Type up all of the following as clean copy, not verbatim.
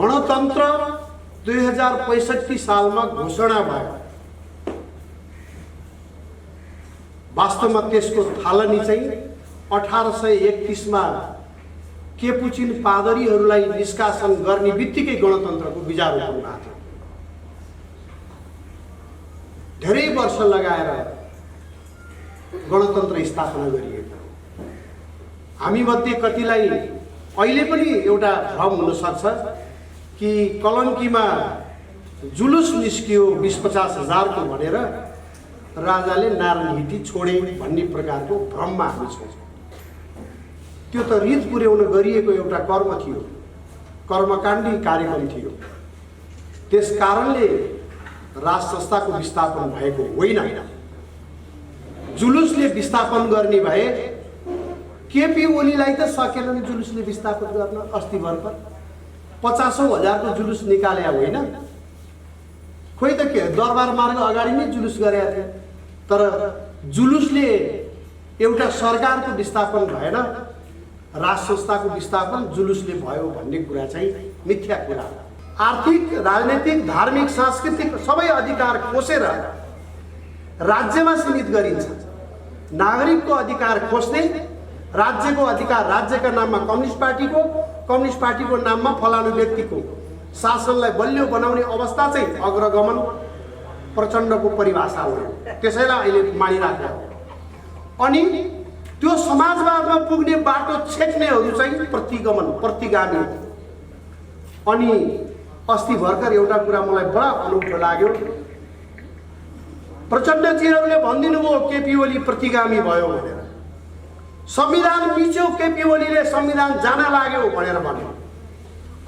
गणतन्त्र 2065 सालमा घोषणा भयो। वास्तवमा त्यसको थालनी चाहिँ 1831 मा केपुचिन पादरीहरूलाई निष्कासन गर्ने बित्तिकै गणतन्त्रको बीजारोपण भएको थियो। धेरै वर्ष लगाएर गणतन्त्र स्थापना गरिएको। हामी मध्ये कतिलाई अहिले पनि एउटा भ्रम हुन सक्छ कि कलङ्कीमा जुलुस निस्कियो 20-50 हजारको भनेर राजाले नारायण हिटी छोडे भन्ने प्रकारको भ्रममा हामी छौँ। त्यो त रित पुर्याउन गरिएको एउटा कर्म थियो, कर्मकाण्डी कार्यक्रम थियो। त्यस कारणले राज संस्थाको विस्थापन भएको होइन। जुलुसले विस्थापन गर्ने भए केपी ओलीलाई त सकेन नि जुलुसले विस्थापन गर्न। अस्ति भर्खर 50,000 को जुलुस निकाले होइन, खोइ त के दरबार मार्ग अगाडि नै जुलुस गरेका थिए। तर जुलुसले एउटा सरकारको विस्थापन भएन, राज संस्थाको विस्थापन जुलुसले भयो भन्ने कुरा चाहिँ मिथ्या कुरा हो। आर्थिक, राजनीतिक, धार्मिक, सांस्कृतिक सबै अधिकार खोसेर राज्यमा सीमित गरिन्छ। नागरिकको अधिकार खोज्ने, राज्यको अधिकार राज्यका नाममा कम्युनिस्ट पार्टीको नाममा फलानु व्यक्तिको शासनलाई बलियो बनाउने अवस्था चाहिँ अग्रगमन प्रचण्डको परिभाषा हो। त्यसैलाई अहिले मानिराखेको हो। अनि त्यो समाजवादमा पुग्ने बाटो छेक्नेहरू चाहिँ प्रतिगामी हो। अनि अस्ति भर्खर एउटा कुरा मलाई बडा अनौठो लाग्यो। प्रचण्डजीहरूले भनिदिनु भयो केपी ओली प्रतिगामी भयो भनेर। संविधान मिच्यो, केपी ओलीले संविधान जान लाग्यो भनेर भन्यो।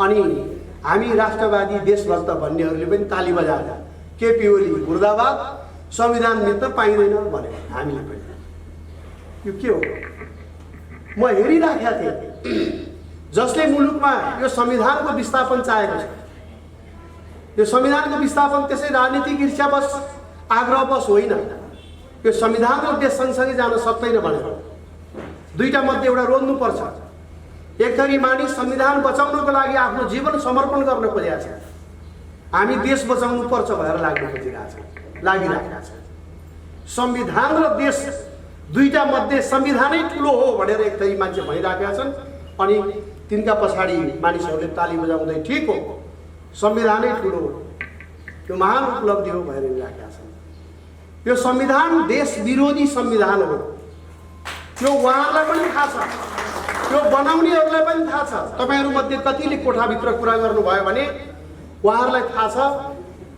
अनि हामी राष्ट्रवादी देशभक्त भन्नेहरूले पनि ताली बजाए, केपी ओली मुर्दाबाद, संविधान मिच्न पाइँदैन भने हामीले पनि। यो के हो? म हेरिराखेका थिएँ। जसले मुलुकमा यो संविधानको विस्थापन चाहेको छ, यो संविधानको विस्थापन त्यसै राजनीतिक ईर्ष्यावश आग्रहवश होइन। यो संविधान र देश सँगसँगै जान सक्दैन भनेर दुईटा मध्ये एउटा रोज्नुपर्छ। एक थरी मानिस संविधान बचाउनको लागि आफ्नो जीवन समर्पण गर्न खोजेका छ। हामी देश बचाउनु पर्छ भनेर लागिरहेका छ। संविधान र देश दुईटा मध्ये संविधानै ठुलो हो भनेर एक थरी मान्छे भनिरहेका छन्। अनि तिनका पछाडि मानिसहरूले ताली बजाउँदै ठिक हो, संविधानै ठुलो हो, यो महान उपलब्धि हो भनिरहेका छन्। यो संविधान देश विरोधी संविधान हो। यो उहाँहरूलाई पनि थाहा छ, यो बनाउनेहरूलाई पनि थाहा छ। तपाईँहरूमध्ये कतिले कोठाभित्र कुरा गर्नुभयो भने उहाँहरूलाई थाहा छ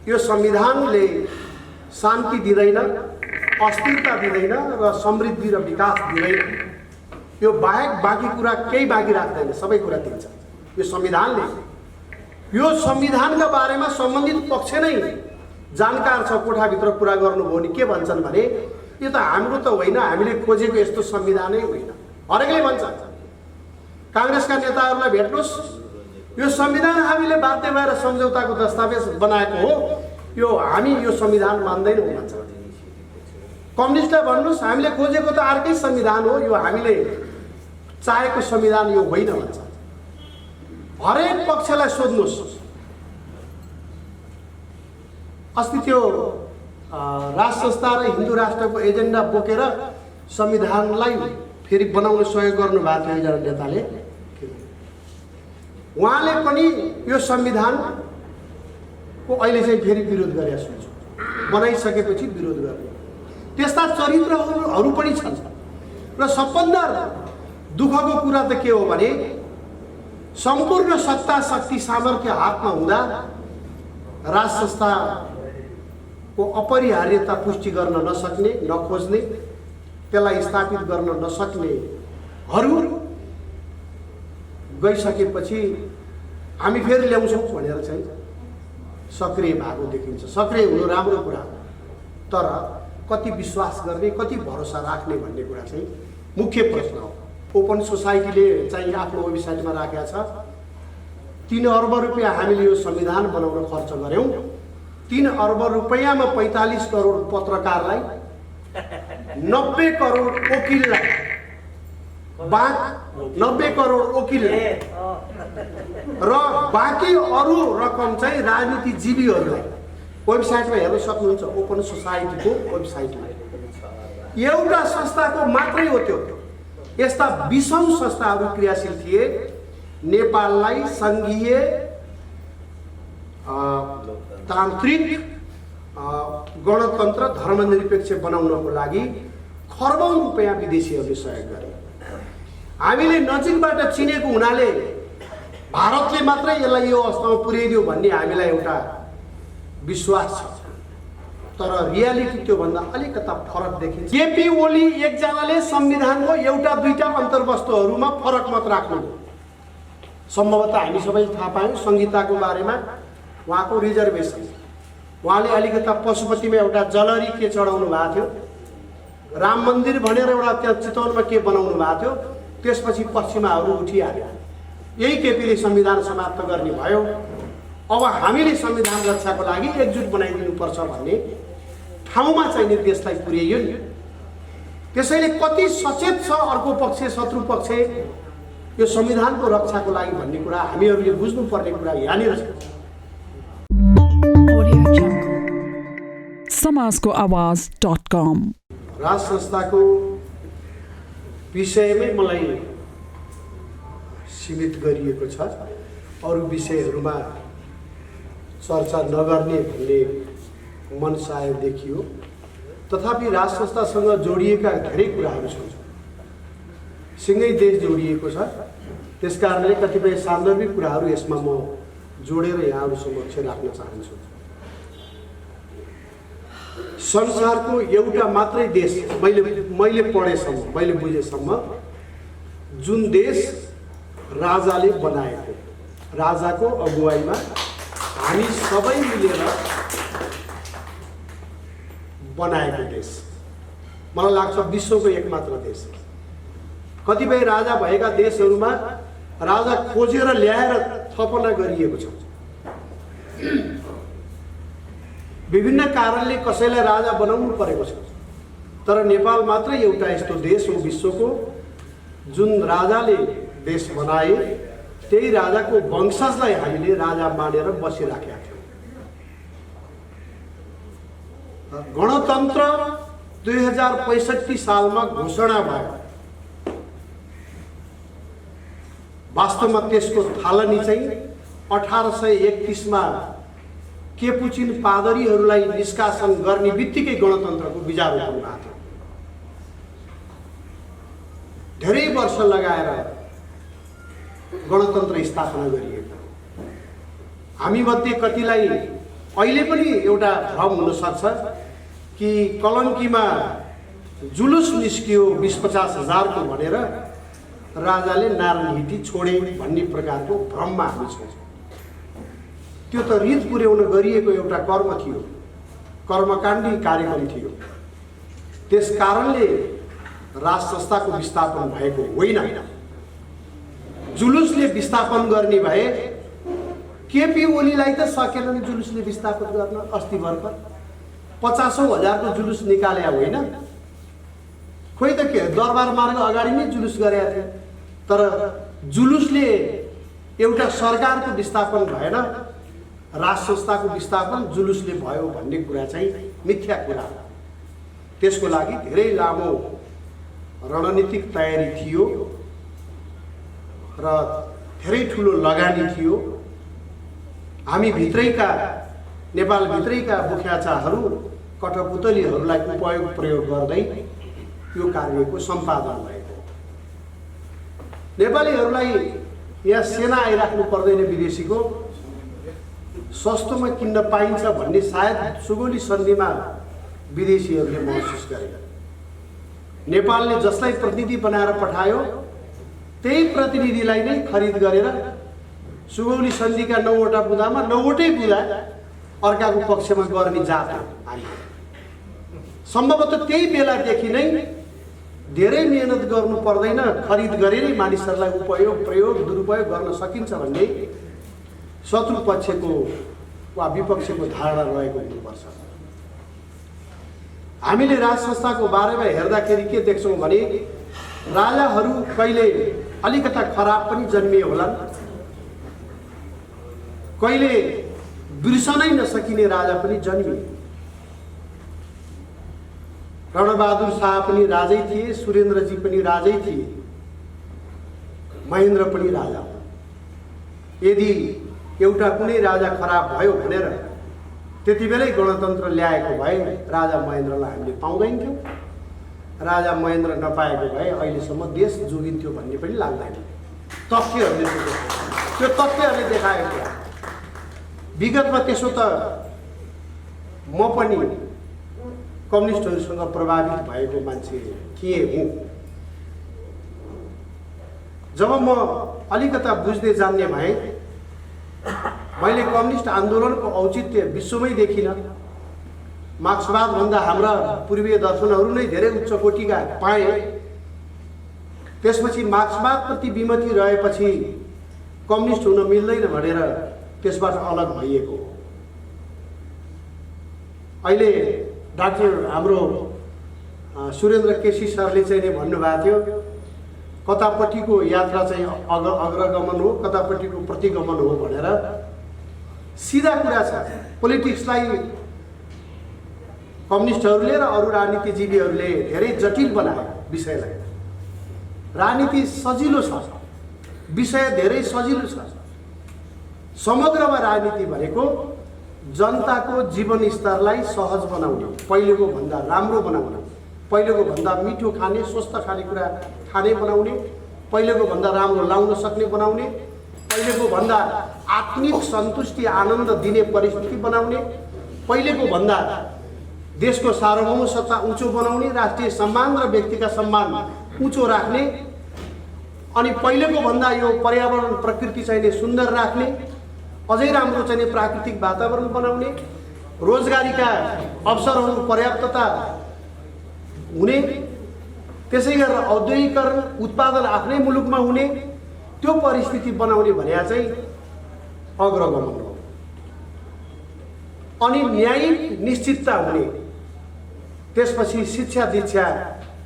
यो संविधानले शान्ति दिँदैन, अस्थिरता दिँदैन र समृद्धि र विकास दिँदैन। यो बाहेक बाँकी कुरा केही बाँकी राख्दैन, सबै कुरा दिन्छ यो संविधानले। यो संविधानका बारेमा सम्बन्धित पक्ष नै जानकार छ। कोठाभित्र कुरा गर्नुभयो भने के भन्छन् भने यो त हाम्रो त होइन, हामीले खोजेको यस्तो संविधानै होइन। हरेकले भन्छ। काङ्ग्रेसका नेताहरूलाई भेट्नुहोस्, यो संविधान हामीले बाध्य भएर सम्झौताको दस्तावेज बनाएको हो, यो हामी यो संविधान मान्दैनौँ भन्छ। कम्युनिस्टलाई भन्नुहोस्, हामीले खोजेको त अर्कै संविधान हो, यो हामीले चाहेको संविधान यो होइन भन्छ। हरेक पक्षलाई सोध्नुहोस्। अस्ति त्यो राज संस्था र हिन्दू राष्ट्रको एजेन्डा बोकेर संविधानलाई फेरि बनाउन सहयोग गर्नुभएको थियो एकजना नेताले। उहाँले पनि यो संविधानको अहिले चाहिँ फेरि विरोध गरेका सुन्छु। बनाइसकेपछि विरोध गर्ने त्यस्ता चरित्रहरू पनि छन्। र सबभन्दा दुःखको कुरा त के हो भने सम्पूर्ण सत्ता शक्ति सामर्थ्य हातमा हुँदा राज संस्थाको अपरिहार्यता पुष्टि गर्न नसक्ने, नखोज्ने, त्यसलाई स्थापित गर्न नसक्नेहरू गइसकेपछि हामी फेरि ल्याउँछौँ भनेर चाहिँ सक्रिय भएको देखिन्छ। सक्रिय हुनु राम्रो कुरा हो, तर कति विश्वास गर्ने, कति भरोसा राख्ने भन्ने कुरा चाहिँ मुख्य प्रश्न हो। ओपन सोसाइटीले चाहिँ आफ्नो वेबसाइटमा राखेका छ 3 अर्ब रुपियाँ हामीले यो संविधान बनाउन खर्च गऱ्यौँ। 3 अर्ब रुपियाँमा 45 करोड पत्रकारलाई, 90 करोड वकिललाई, 90 करोड वकिल र बाँकी अरू रकम चाहिँ राजनीतिजीवीहरूलाई वेबसाइटमा हेर्न सक्नुहुन्छ। ओपन सोसाइटीको वेबसाइटमा एउटा संस्थाको मात्रै हो त्यो। यस्ता 20औं संस्थाहरू क्रियाशील थिए नेपाललाई सङ्घीय तान्त्रिक गणतन्त्र धर्मनिरपेक्ष बनाउनको लागि खरबौँ रुपियाँ विदेशीहरूले सहयोग गरे। हामीले नजिकबाट चिनेको हुनाले भारतले मात्रै यसलाई यो अवस्थामा पुर्याइदियो भन्ने हामीलाई एउटा विश्वास छ। तर रियालिटी त्योभन्दा अलिकता फरक देखिन्छ। केपी ओली एकजनाले संविधानको एउटा दुईटा अन्तर्वस्तुहरूमा फरक मत राख्नुभयो। सम्भवतः हामी सबैले थाहा पायौँ संहिताको बारेमा उहाँको रिजर्भेसन। उहाँले अलिकता पशुपतिमा एउटा जलरी के चढाउनु भएको थियो, राम मन्दिर भनेर एउटा त्यहाँ चितवनमा के बनाउनु भएको थियो। त्यसपछि पश्चिमाहरू उठिहाल्यो। यही केपीले संविधान समाप्त गर्ने भयो। अब हामीले संविधान रक्षाको लागि एकजुट बनाइदिनुपर्छ भन्ने ठाउँमा चाहिँ देशलाई पुर्याइयो नि। त्यसैले कति सचेत छ अर्को पक्ष शत्रु पक्ष यो संविधानको रक्षाको लागि भन्ने कुरा हामीहरूले बुझ्नुपर्ने कुरा यहाँनिर छ। समाजको आवाज.com राज संस्थाको विषयमै मलाई सीमित गरिएको छ। अरू विषयहरूमा चर्चा नगर्ने भन्ने मन सायद देखियो। तथापि राज संस्थासँग जोडिएका धेरै कुराहरू छन्। सँगै देश जोडिएको छ। त्यसकारणले कतिपय सान्दर्भिक कुराहरू यसमा म जोडेर यहाँहरू समक्ष राख्न चाहन्छु। संसारको एउटा मात्रै देश मैले पढेसम्म, मैले बुझेसम्म जुन देश राजाले बनाएको, राजाको अगुवाईमा हामी सबै मिलेर बनाएको देश मलाई लाग्छ विश्वको एकमात्र देश। कतिपय राजा भएका देशहरूमा राजा खोजेर ल्याएर थपना गरिएको छ। विभिन्न कारणले कसैलाई राजा बनाउनु परेको छ। तर नेपाल मात्रै एउटा यस्तो देश हो विश्वको जुन राजाले देश बनाए त्यही राजाको वंशजलाई हामीले राजा मानेर बसिराखेका थियौँ। गणतन्त्र 2065 सालमा घोषणा भयो। वास्तवमा त्यसको थालनी चाहिँ 1831 मा केपुचिन पादरीहरूलाई निष्कासन गर्ने बित्तिकै गणतन्त्रको बीजारोपण भएको थियो। धेरै वर्ष लगाएर गणतन्त्र स्थापना गरिएको। हामी मध्ये कतिलाई अहिले पनि एउटा भ्रम हुन सक्छ कि कलङ्कीमा जुलुस निस्कियो 20-50 हजारको भनेर राजाले नारायणहिटी छोडे भन्ने प्रकारको भ्रममा हामी छौँ। त्यो त रित पुर्याउन गरिएको एउटा कर्म थियो, कर्मकाण्डी कार्यक्रम थियो। त्यस कारणले राज संस्थाको विस्थापन भएको होइन। जुलुसले विस्थापन गर्ने भए केपी ओलीलाई त सकेनन् जुलुसले विस्थापन गर्न। अस्ति भर्खर 50,000 को जुलुस निकाले होइन, खोइ त के दरबार मार्ग अगाडि नै जुलुस गरेका थिए। तर जुलुसले एउटा सरकारको विस्थापन भएन, राज संस्थाको विस्थापन जुलुसले भयो भन्ने कुरा चाहिँ मिथ्या कुरा हो। त्यसको लागि धेरै लामो रणनीतिक तयारी थियो र धेरै ठुलो लगानी थियो। हामी भित्रैका नेपाल भित्रैका मुख्याचारहरू कठपुतलीहरूलाई उपयोग प्रयोग गर्दै यो कार्यको सम्पादन भएको। नेपालीहरूलाई यहाँ सेना आइराख्नु पर्दैन विदेशीको, सस्तोमा किन्न पाइन्छ भन्ने सायद सुगौली सन्धिमा विदेशीहरूले महसुस गरे। नेपालले जसलाई प्रतिनिधि बनाएर पठायो त्यही प्रतिनिधिलाई नै खरिद गरेर सुगौली सन्धिका 9वटा बुँदामा 9वटै बुँदा अर्काको पक्षमा गर्ने जात हो हामी। सम्भवतः त्यही बेलादेखि नै धेरै मेहनत गर्नु पर्दैन, खरिद गरेरै मानिसहरूलाई उपयोग प्रयोग दुरुपयोग गर्न सकिन्छ भन्ने शत्रु पक्षको वा विपक्षको धारणा रहेको हुनुपर्छ। हामीले राज संस्थाको बारेमा हेर्दाखेरि के देख्छौँ भने राजाहरू कहिले अलिकता खराब पनि जन्मिए होलान्, कहिले बिर्सनै नसकिने राजा पनि जन्मिए। रणबहादुर शाह पनि राजै थिए, सुरेन्द्रजी पनि राजै थिए, महेन्द्र पनि राजा हो। यदि एउटा कुनै राजा खराब भयो भनेर त्यति बेलै गणतन्त्र ल्याएको भए राजा महेन्द्रलाई हामीले पाउँदैन थियौँ। राजा महेन्द्र नपाएको भए अहिलेसम्म देश जोगिन्थ्यो भन्ने पनि लाग्दैन। तथ्यहरूले त्यो तथ्यहरूले देखाएको कुरा। विगतमा त्यसो त म पनि कम्युनिस्टहरूसँग प्रभावित भएको मान्छे थिएँ हुँ। जब म अलिकता बुझ्दै जान्ने भएँ, मैले कम्युनिस्ट आन्दोलनको औचित्य विश्वमै देखिनँ। मार्क्सवादभन्दा हाम्रा पूर्वीय दर्शनहरू नै धेरै उच्च कोटिका पाएँ। त्यसपछि मार्क्सवादप्रति विमति रहेपछि कम्युनिस्ट हुन मिल्दैन भनेर त्यसबाट अलग भइएको। अहिले डाक्टर हाम्रो सुरेन्द्र केसी सरले चाहिँ नै भन्नुभएको थियो, कतापट्टिको यात्रा चाहिँ अग्रगमन हो, कतापट्टिको प्रतिगमन हो भनेर। सिधा कुरा छ। पोलिटिक्सलाई कम्युनिस्टहरूले र अरू राजनीतिजीवीहरूले धेरै जटिल बनायो विषयलाई। राजनीति सजिलो छ, विषय धेरै सजिलो छ। समग्रमा राजनीति भनेको जनताको जीवन स्तरलाई सहज बनाउने, पहिलेको भन्दा राम्रो बनाउने, पहिलेको भन्दा मिठो खाने, स्वस्थ खानेकुरा खाने बनाउने, पहिलेको भन्दा राम्रो लाउन सक्ने बनाउने, पहिलेको भन्दा आत्मिक सन्तुष्टि आनन्द दिने परिस्थिति बनाउने, पहिलेको भन्दा देशको सार्वभौम सत्ता उँचो बनाउने, राष्ट्रिय सम्मान र व्यक्तिका सम्मान उँचो राख्ने, अनि पहिलेको भन्दा यो पर्यावरण प्रकृति चाहिँ सुन्दर राख्ने, अझै राम्रो चाहिँ प्राकृतिक वातावरण बनाउने, रोजगारीका अवसरहरू पर्याप्तता हुने, त्यसै गरेर औद्योगिकरण उत्पादन आफ्नै मुलुकमा हुने, त्यो परिस्थिति बनाउने भने चाहिँ अग्रगमन हो। अनि न्यायिक निश्चितता हुने, त्यसपछि शिक्षा दीक्षा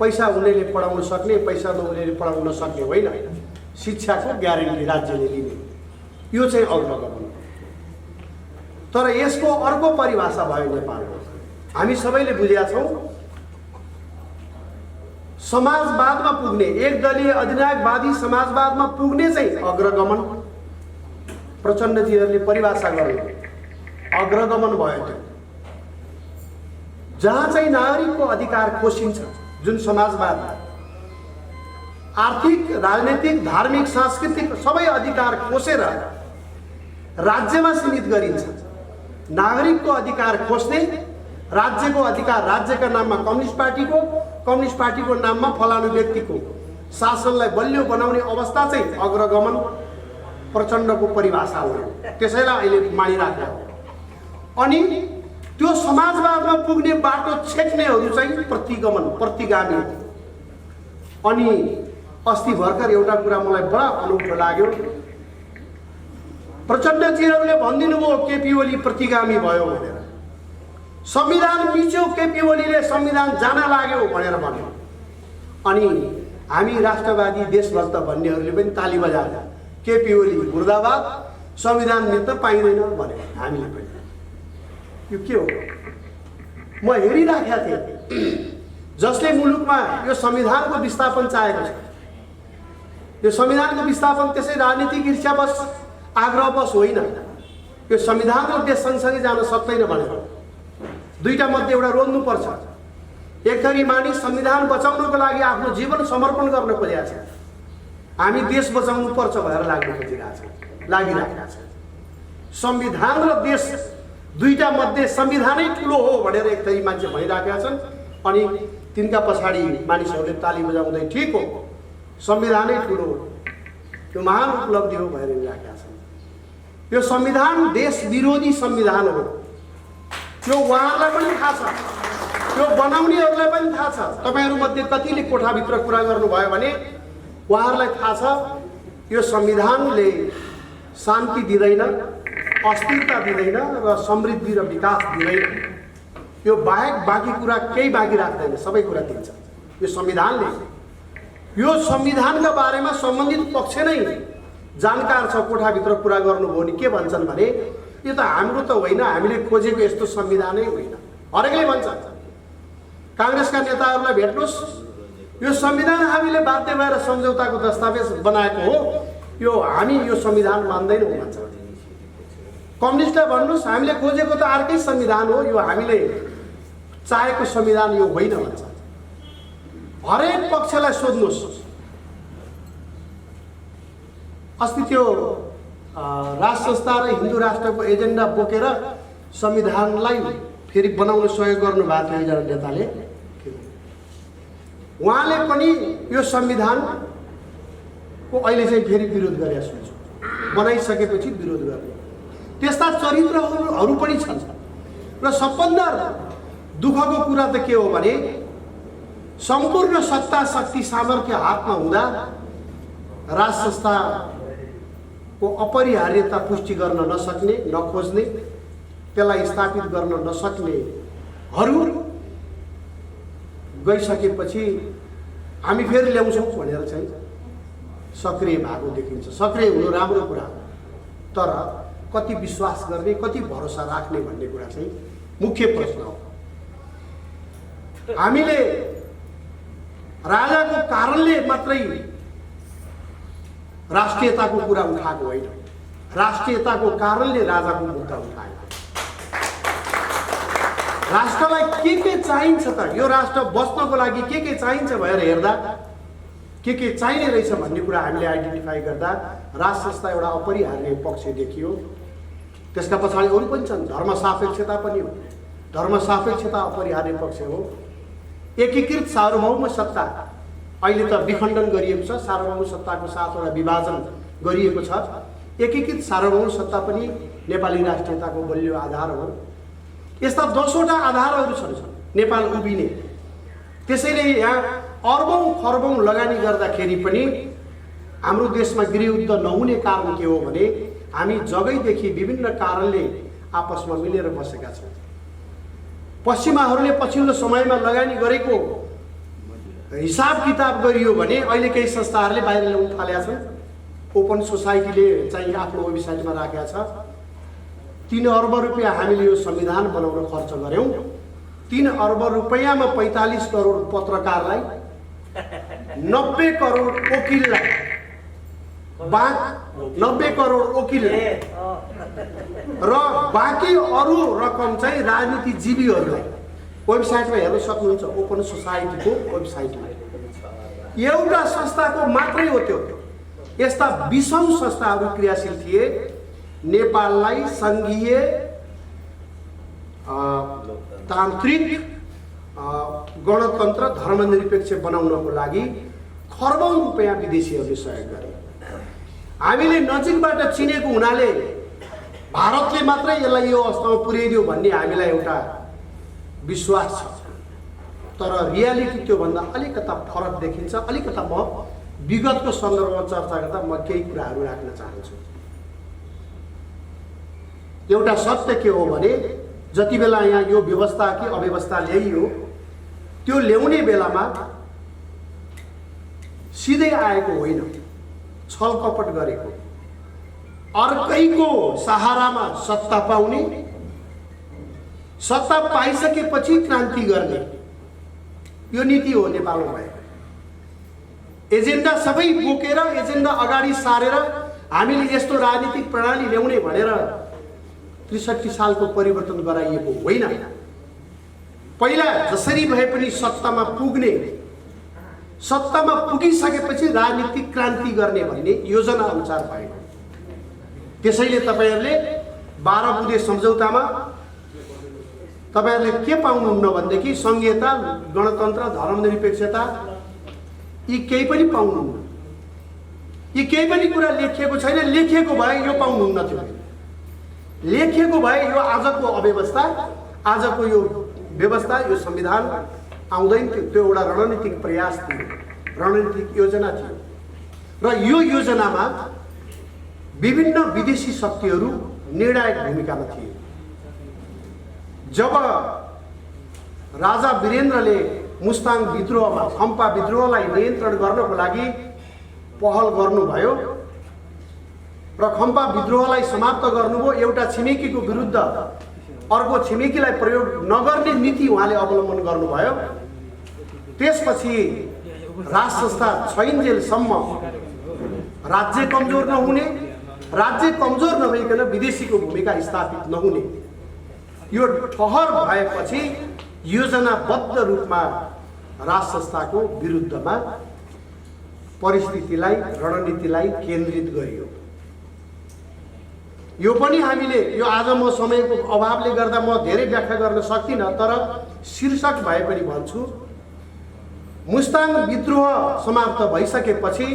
पैसा हुनेले पढाउन सक्ने, पैसा नहुनेले पढाउन सक्ने होइन, शिक्षाको ग्यारेन्टी राज्यले दिने, यो चाहिँ अग्रगमन हो। तर यसको अर्को परिभाषा भयो नेपालको। हामी सबैले बुझेका छौँ, समाजवादमा पुग्ने, एक दलीय अधिनायकवादी समाजवादमा पुग्ने चाहिँ अग्रगमन। प्रचण्डजीहरूले परिभाषा गर्नु अग्रगमन भयो। त्यो जहाँ चाहिँ नागरिकको अधिकार खोसिन्छ, जुन समाजवाद आर्थिक, राजनीतिक, धार्मिक, सांस्कृतिक सबै अधिकार खोसेर राज्यमा सीमित गरिन्छ। नागरिकको अधिकार खोज्ने, राज्यको अधिकार राज्यका नाममा कम्युनिस्ट पार्टीको, कम्युनिस्ट पार्टीको नाममा फलानु व्यक्तिको शासनलाई बलियो बनाउने अवस्था चाहिँ अग्रगमन प्रचण्डको परिभाषा हो। त्यसैलाई अहिले मानिराखेको हो। अनि त्यो समाजवादमा पुग्ने बाटो छेक्नेहरू चाहिँ प्रतिगमन, प्रतिगामी हो। अनि अस्ति भर्खर एउटा कुरा मलाई बडा अनौठो लाग्यो। प्रचण्डजीहरूले भनिदिनु भयो केपी ओली प्रतिगामी भयो भनेर। संविधान मिच्यो, केपी ओलीले संविधान जान लाग्यो भनेर भन्यो। अनि हामी राष्ट्रवादी देशभक्त भन्नेहरूले पनि ताली बजायो, केपी ओली मुर्दाबाद, संविधान मिच्न पाइँदैन भने हामीले पनि। यो के हो? म हेरिराखेका थिएँ, जसले मुलुकमा यो संविधानको विस्थापन चाहेको छ, यो संविधानको विस्थापन त्यसै राजनीतिक ईर्ष्यावश आग्रहवश होइन, यो संविधान र देश सँगसँगै जान सक्दैन भनेर दुईटा मध्ये एउटा रोज्नुपर्छ। एक थरी मानिस संविधान बचाउनको लागि आफ्नो जीवन समर्पण गर्न खोजेका छ, हामी देश बचाउनु पर्छ भनेर लागिरहेका छ। संविधान र देश दुईटा मध्ये संविधानै ठुलो हो भनेर एक थरी मान्छे भनिराखेका छन्। अनि तिनका पछाडि मानिसहरूले ताली बजाउँदै ठिक हो, संविधानै ठुलो हो, यो महान उपलब्धि हो भनेर राखेका छन्। यो संविधान देश विरोधी संविधान हो, यो उहाँहरूलाई पनि थाहा छ, यो बनाउनेहरूलाई पनि थाहा छ। तपाईँहरूमध्ये कतिले कोठाभित्र कुरा गर्नुभयो भने उहाँहरूलाई थाहा छ यो संविधानले शान्ति दिँदैन, अस्थिरता दिँदैन र समृद्धि र विकास दिँदैन। यो बाहेक बाँकी कुरा केही बाँकी राख्दैन, सबै कुरा दिन्छ यो संविधानले। यो संविधानका बारेमा सम्बन्धित पक्ष नै जानकार छ कोठाभित्र कुरा गर्नुभयो भने के भन्छन् भने यो त हाम्रो त होइन, हामीले खोजेको यस्तो संविधानै होइन। हरेकले भन्छ। काङ्ग्रेसका नेताहरूलाई भेट्नुहोस्, यो संविधान हामीले बाध्य भएर सम्झौताको दस्तावेज बनाएको हो, यो हामी यो संविधान मान्दैनौँ भन्छ। कम्युनिस्टलाई भन्नुहोस्, हामीले खोजेको त अर्कै संविधान हो, यो हामीले चाहेको संविधान यो होइन भन्छ। हरेक पक्षलाई सोध्नुहोस्। अस्ति त्यो राष्ट्र संस्था र हिन्दू राष्ट्रको एजेन्डा बोकेर संविधानलाई फेरि बनाउन सहयोग गर्नुभएको थियो एकजना नेताले। उहाँले पनि यो संविधानको अहिले चाहिँ फेरि विरोध गरेका सुन्छु, बनाइसकेपछि विरोध गर्ने। त्यस्ता चरित्रहरू पनि छन्। र सबभन्दा दुःखको कुरा त के हो भने सम्पूर्ण सत्ता शक्ति सामर्थ्य हातमा हुँदा राष्ट्र संस्थाको अपरिहार्यता पुष्टि गर्न नसक्ने, नखोज्ने, त्यसलाई स्थापित गर्न नसक्नेहरू गइसकेपछि हामी फेरि ल्याउँछौँ भनेर चाहिँ सक्रिय भएको देखिन्छ। सक्रिय हुनु राम्रो कुरा हो, तर कति विश्वास गर्ने, कति भरोसा राख्ने भन्ने कुरा चाहिँ मुख्य प्रश्न हो। हामीले राजाको कारणले मात्रै राष्ट्रियताको कुरा उठाएको होइन, राष्ट्रियताको कारणले राजाको मुद्दा उठाएको। राष्ट्रलाई के चाहिन्छ त, यो राष्ट्र बस्नको लागि के चाहिन्छ भनेर हेर्दा के चाहिने रहेछ भन्ने कुरा हामीले आइडेन्टिफाई गर्दा राष्ट्र संस्था एउटा अपरिहार्य पक्ष देखियो। त्यसका पछाडि अरू पनि छन्। धर्म सापेक्षता पनि हो। धर्म सापेक्षता अपरिहार्य पक्ष हो। एकीकृत सार्वभौम सत्ता अहिले त विखण्डन गरिएको छ। सार्वभौम सत्ताको 7 वटा विभाजन गरिएको छ। एकीकृत सार्वभौम सत्ता पनि नेपाली राष्ट्रियताको बलियो आधार हो। यस्ता 10 वटा आधारहरू छन् नेपाल उभिने। त्यसैले यहाँ अर्बौं खर्बौं लगानी गर्दाखेरि पनि हाम्रो देशमा गृहयुद्ध नहुने कारण के हो भने हामी जगैदेखि विभिन्न कारणले आपसमा मिलेर बसेका छौँ। पश्चिमाहरूले पछिल्लो समयमा लगानी गरेको हिसाब किताब गरियो भने अहिले केही संस्थाहरूले बाहिर ल्याउन थालेका छन्। ओपन सोसाइटीले चाहिँ आफ्नो वेबसाइटमा राखेका छ 3 अर्ब रुपियाँ हामीले यो संविधान बनाउन खर्च गर्यौं। 3 अर्ब रुपियाँमा 45 करोड पत्रकारलाई, 90 करोड वकिललाई, 90 करोड वकिल र बाँकी अरू रकम चाहिँ राजनीतिजीवीहरूलाई वेबसाइटमा हेर्न सक्नुहुन्छ। ओपन सोसाइटीको वेबसाइटमा एउटा संस्थाको मात्रै हो त्यो। यस्ता 20औं संस्थाहरू क्रियाशील थिए नेपाललाई संघीय तान्त्रिक गणतन्त्र धर्मनिरपेक्ष बनाउनको लागि खर्बौं रुपियाँ विदेशीहरूले सहयोग गरे। हामीले नजिकबाट चिनेको हुनाले भारतले मात्रै यसलाई यो अवस्थामा पुर्याइदियो भन्ने हामीलाई एउटा विश्वास छ। तर रियालिटी त्योभन्दा अलिकता फरक देखिन्छ। अलिकता म विगतको सन्दर्भमा चर्चा गर्दा म केही कुराहरू राख्न चाहन्छु। एउटा सत्य के हो भने जति बेला यहाँ यो व्यवस्था कि अव्यवस्था ल्याइयो, त्यो ल्याउने बेलामा सिधै आएको होइन, छलकपट गरेको, अर्कैको सहारामा सत्ता पाउने, सत्ता पाइसकेपछि क्रान्ति गर्ने, यो नीति हो नेपालमा भएको। एजेन्डा सबै बोकेर, एजेन्डा अगाडि सारेर हामीले यस्तो राजनीतिक प्रणाली ल्याउने भनेर 63 सालको परिवर्तन गराइएको होइन। पहिला जसरी भए पनि सत्तामा पुग्ने, सत्तामा पुगिसकेपछि राजनीतिक क्रान्ति गर्ने भन्ने योजना अनुसार भएको। त्यसैले तपाईहरुले 12 बुँदे सम्झौतामा तपाईहरुले के पाउनुहुन्न भनेदेखि संघीयता, गणतन्त्र, धर्मनिरपेक्षता यी केही पनि पाउनुहुन्न। यी केही पनि कुरा लेखिएको छैन। लेखिएको भए यो पाउनुहुन्न थियो। लेखिएको भए यो आजको अव्यवस्था, आजको यो व्यवस्था, यो संविधान आउँदैन थियो। त्यो एउटा रणनीतिक प्रयास थियो, रणनीतिक योजना थियो। र यो योजनामा विभिन्न विदेशी शक्तिहरू निर्णायक भूमिकामा थिए। जब राजा वीरेन्द्रले मुस्ताङ विद्रोहमा, खम्पा विद्रोहलाई नियन्त्रण गर्नको लागि पहल गर्नुभयो, र खम्पा विद्रोहलाई समाप्त गर्नुभयो। एउटा छिमेकीको विरुद्ध अर्को छिमेकीलाई प्रयोग नगर्ने नीति उहाँले अवलम्बन गर्नुभयो। त्यसपछि राज संस्था छैन्जेलसम्म राज्य कमजोर नहुने, राज्य कमजोर नभइकन विदेशीको भूमिका स्थापित नहुने, यो ठहर भएपछि योजनाबद्ध रूपमा राज संस्थाको विरुद्धमा परिस्थितिलाई, रणनीतिलाई केन्द्रित गरियो। यो पनि हामीले, यो आज म समयको अभावले गर्दा म धेरै व्याख्या गर्न सक्दिनँ, तर शीर्षक भए पनि भन्छु। मुस्ताङ विद्रोह समाप्त भइसकेपछि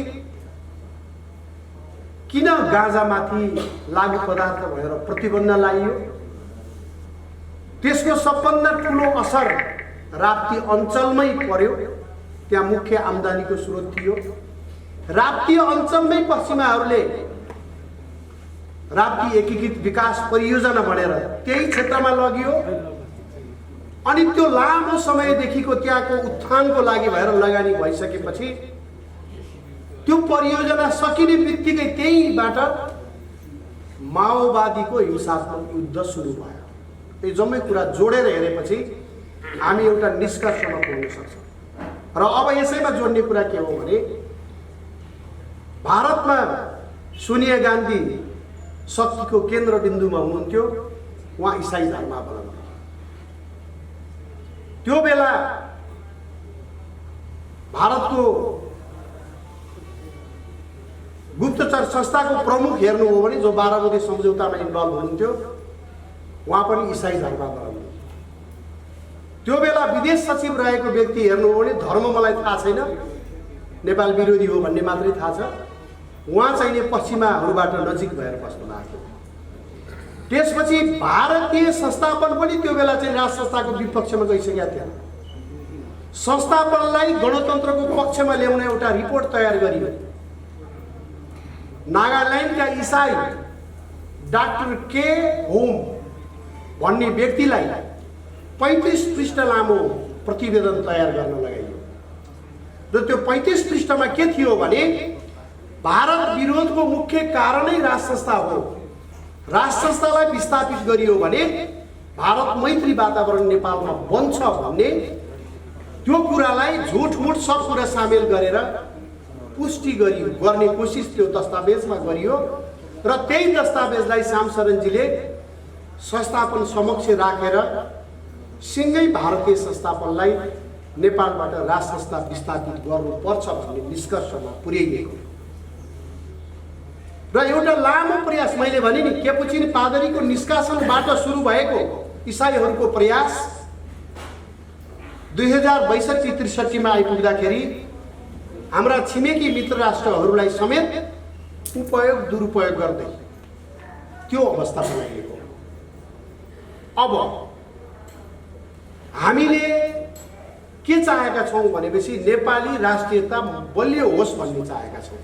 किन गाँजामाथि लागु पदार्थ भएर प्रतिबन्ध लगाइयो? त्यसको सबभन्दा ठुलो असर राप्ती अञ्चलमै पर्यो। त्यहाँ मुख्य आम्दानीको स्रोत थियो। राप्ती अञ्चलमै पश्चिमाहरूले राप्ती एकीकृत विकास परियोजना भनेर त्यही क्षेत्रमा लगियो। अनि त्यो लामो समयदेखिको त्यहाँको उत्थानको लागि भएर लगानी भइसकेपछि त्यो परियोजना सकिने बित्तिकै त्यहीबाट माओवादीको हिंसात्मक युद्ध सुरु भयो। यो जम्मै कुरा जोडेर हेरेपछि हामी एउटा निष्कर्षमा पुग्न सक्छौँ। र अब यसैमा जोड्ने कुरा के हो भने, भारतमा सोनिया गान्धी शक्तिको केन्द्रबिन्दुमा हुनुहुन्थ्यो। उहाँ इसाई धर्मावलम्बी। त्यो बेला भारतको गुप्तचर संस्थाको प्रमुख हेर्नु हो भने, जो बारामती सम्झौतामा इन्भल्भ हुनुहुन्थ्यो, उहाँ पनि इसाई धर्मावलम्बी। त्यो बेला विदेश सचिव रहेको व्यक्ति हेर्नु हो भने, धर्म मलाई थाहा छैन, नेपाल विरोधी हो भन्ने मात्रै थाहा छ। उहाँ चाहिँ पश्चिमाहरूबाट नजिक भएर बस्नु भएको। त्यसपछि भारतीय संस्थापन पनि त्यो बेला चाहिँ राज संस्थाको विपक्षमा गइसकेका थिए। संस्थापनलाई गणतन्त्रको पक्षमा ल्याउने एउटा रिपोर्ट तयार गरियो। नागाल्यान्डका इसाई डाक्टर के होम भन्ने व्यक्तिलाई 35 पृष्ठ लामो प्रतिवेदन तयार गर्न लगाइयो। र त्यो 35 पृष्ठमा के थियो भने, भारत विरोधको मुख्य कारणै राज संस्था हो। राज संस्थालाई विस्थापित गरियो भने भारत मैत्री वातावरण नेपालमा बन्छ भन्ने त्यो कुरालाई झुटमुट सब कुरा सामेल गरेर पुष्टि गर्ने कोसिस त्यो दस्तावेजमा गरियो। र त्यही दस्तावेजलाई सामशरणजीले संस्थापन समक्ष राखेर सिँगै भारतीय संस्थापनलाई नेपालबाट राज संस्था विस्थापित गर्नुपर्छ भन्ने निष्कर्षमा पुर्याइएको। र एउटा लामो प्रयास, मैले भने नि, केपुचिन पादरीको निष्कासनबाट सुरु भएको इसाईहरूको प्रयास 2062-63 मा आइपुग्दाखेरि हाम्रा छिमेकी मित्र राष्ट्रहरूलाई समेत उपयोग दुरुपयोग गर्दै त्यो अवस्था बनाइएको। अब हामीले के चाहेका छौँ भनेपछि, नेपाली राष्ट्रियता बलियो होस् भन्ने चाहेका छौँ,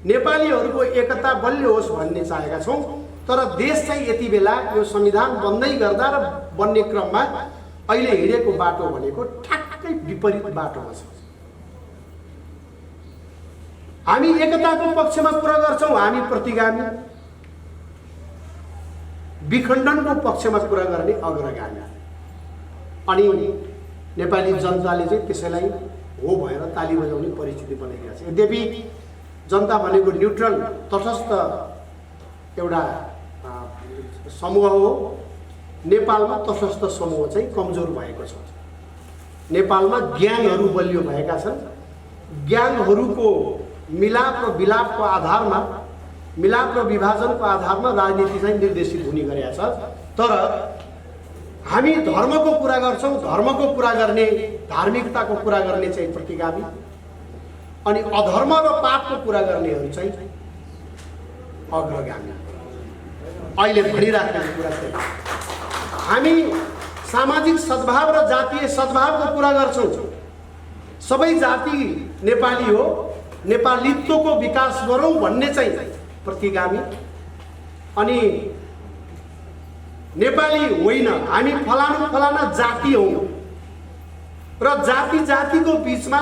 नेपालीहरूको एकता बलियो होस् भन्ने चाहेका छौँ। तर देश चाहिँ यति बेला यो संविधान बन्दै गर्दा र बन्ने क्रममा अहिले हिँडेको बाटो भनेको ठ्याक्कै विपरीत बाटोमा छ। हामी एकताको पक्षमा कुरा गर्छौँ, हामी प्रतिगामी, विखण्डनको पक्षमा कुरा गर्ने अग्रगामी। अनि नेपाली जनताले चाहिँ त्यसैलाई हो भएर ताली बजाउने परिस्थिति बनेको छ। यद्यपि जनता भनेको न्युट्रल, तटस्थ एउटा समूह हो। नेपालमा तटस्थ समूह चाहिँ कमजोर भएको छ। नेपालमा ग्याङहरू बलियो भएका छन्। ग्याङहरूको मिलाप र विलापको आधारमा, मिलाप र विभाजनको आधारमा राजनीति चाहिँ निर्देशित हुने गरेका छ। तर हामी धर्मको कुरा गर्छौँ, धर्मको कुरा गर्ने, धार्मिकताको कुरा गर्ने चाहिँ प्रतिगामी, अनि अधर्म र पापको कुरा गर्नेहरू चाहिँ अग्रगामी। अहिले भनिराख्ने कुरा चाहिँ हामी सामाजिक सद्भाव र जातीय सद्भावको कुरा गर्छौँ। सबै जाति नेपाली हो, नेपालीत्वको विकास गरौँ भन्ने चाहिँ प्रतिगामी। अनि नेपाली होइन, हामी फलाना जाति हौँ र जाति जातिको बिचमा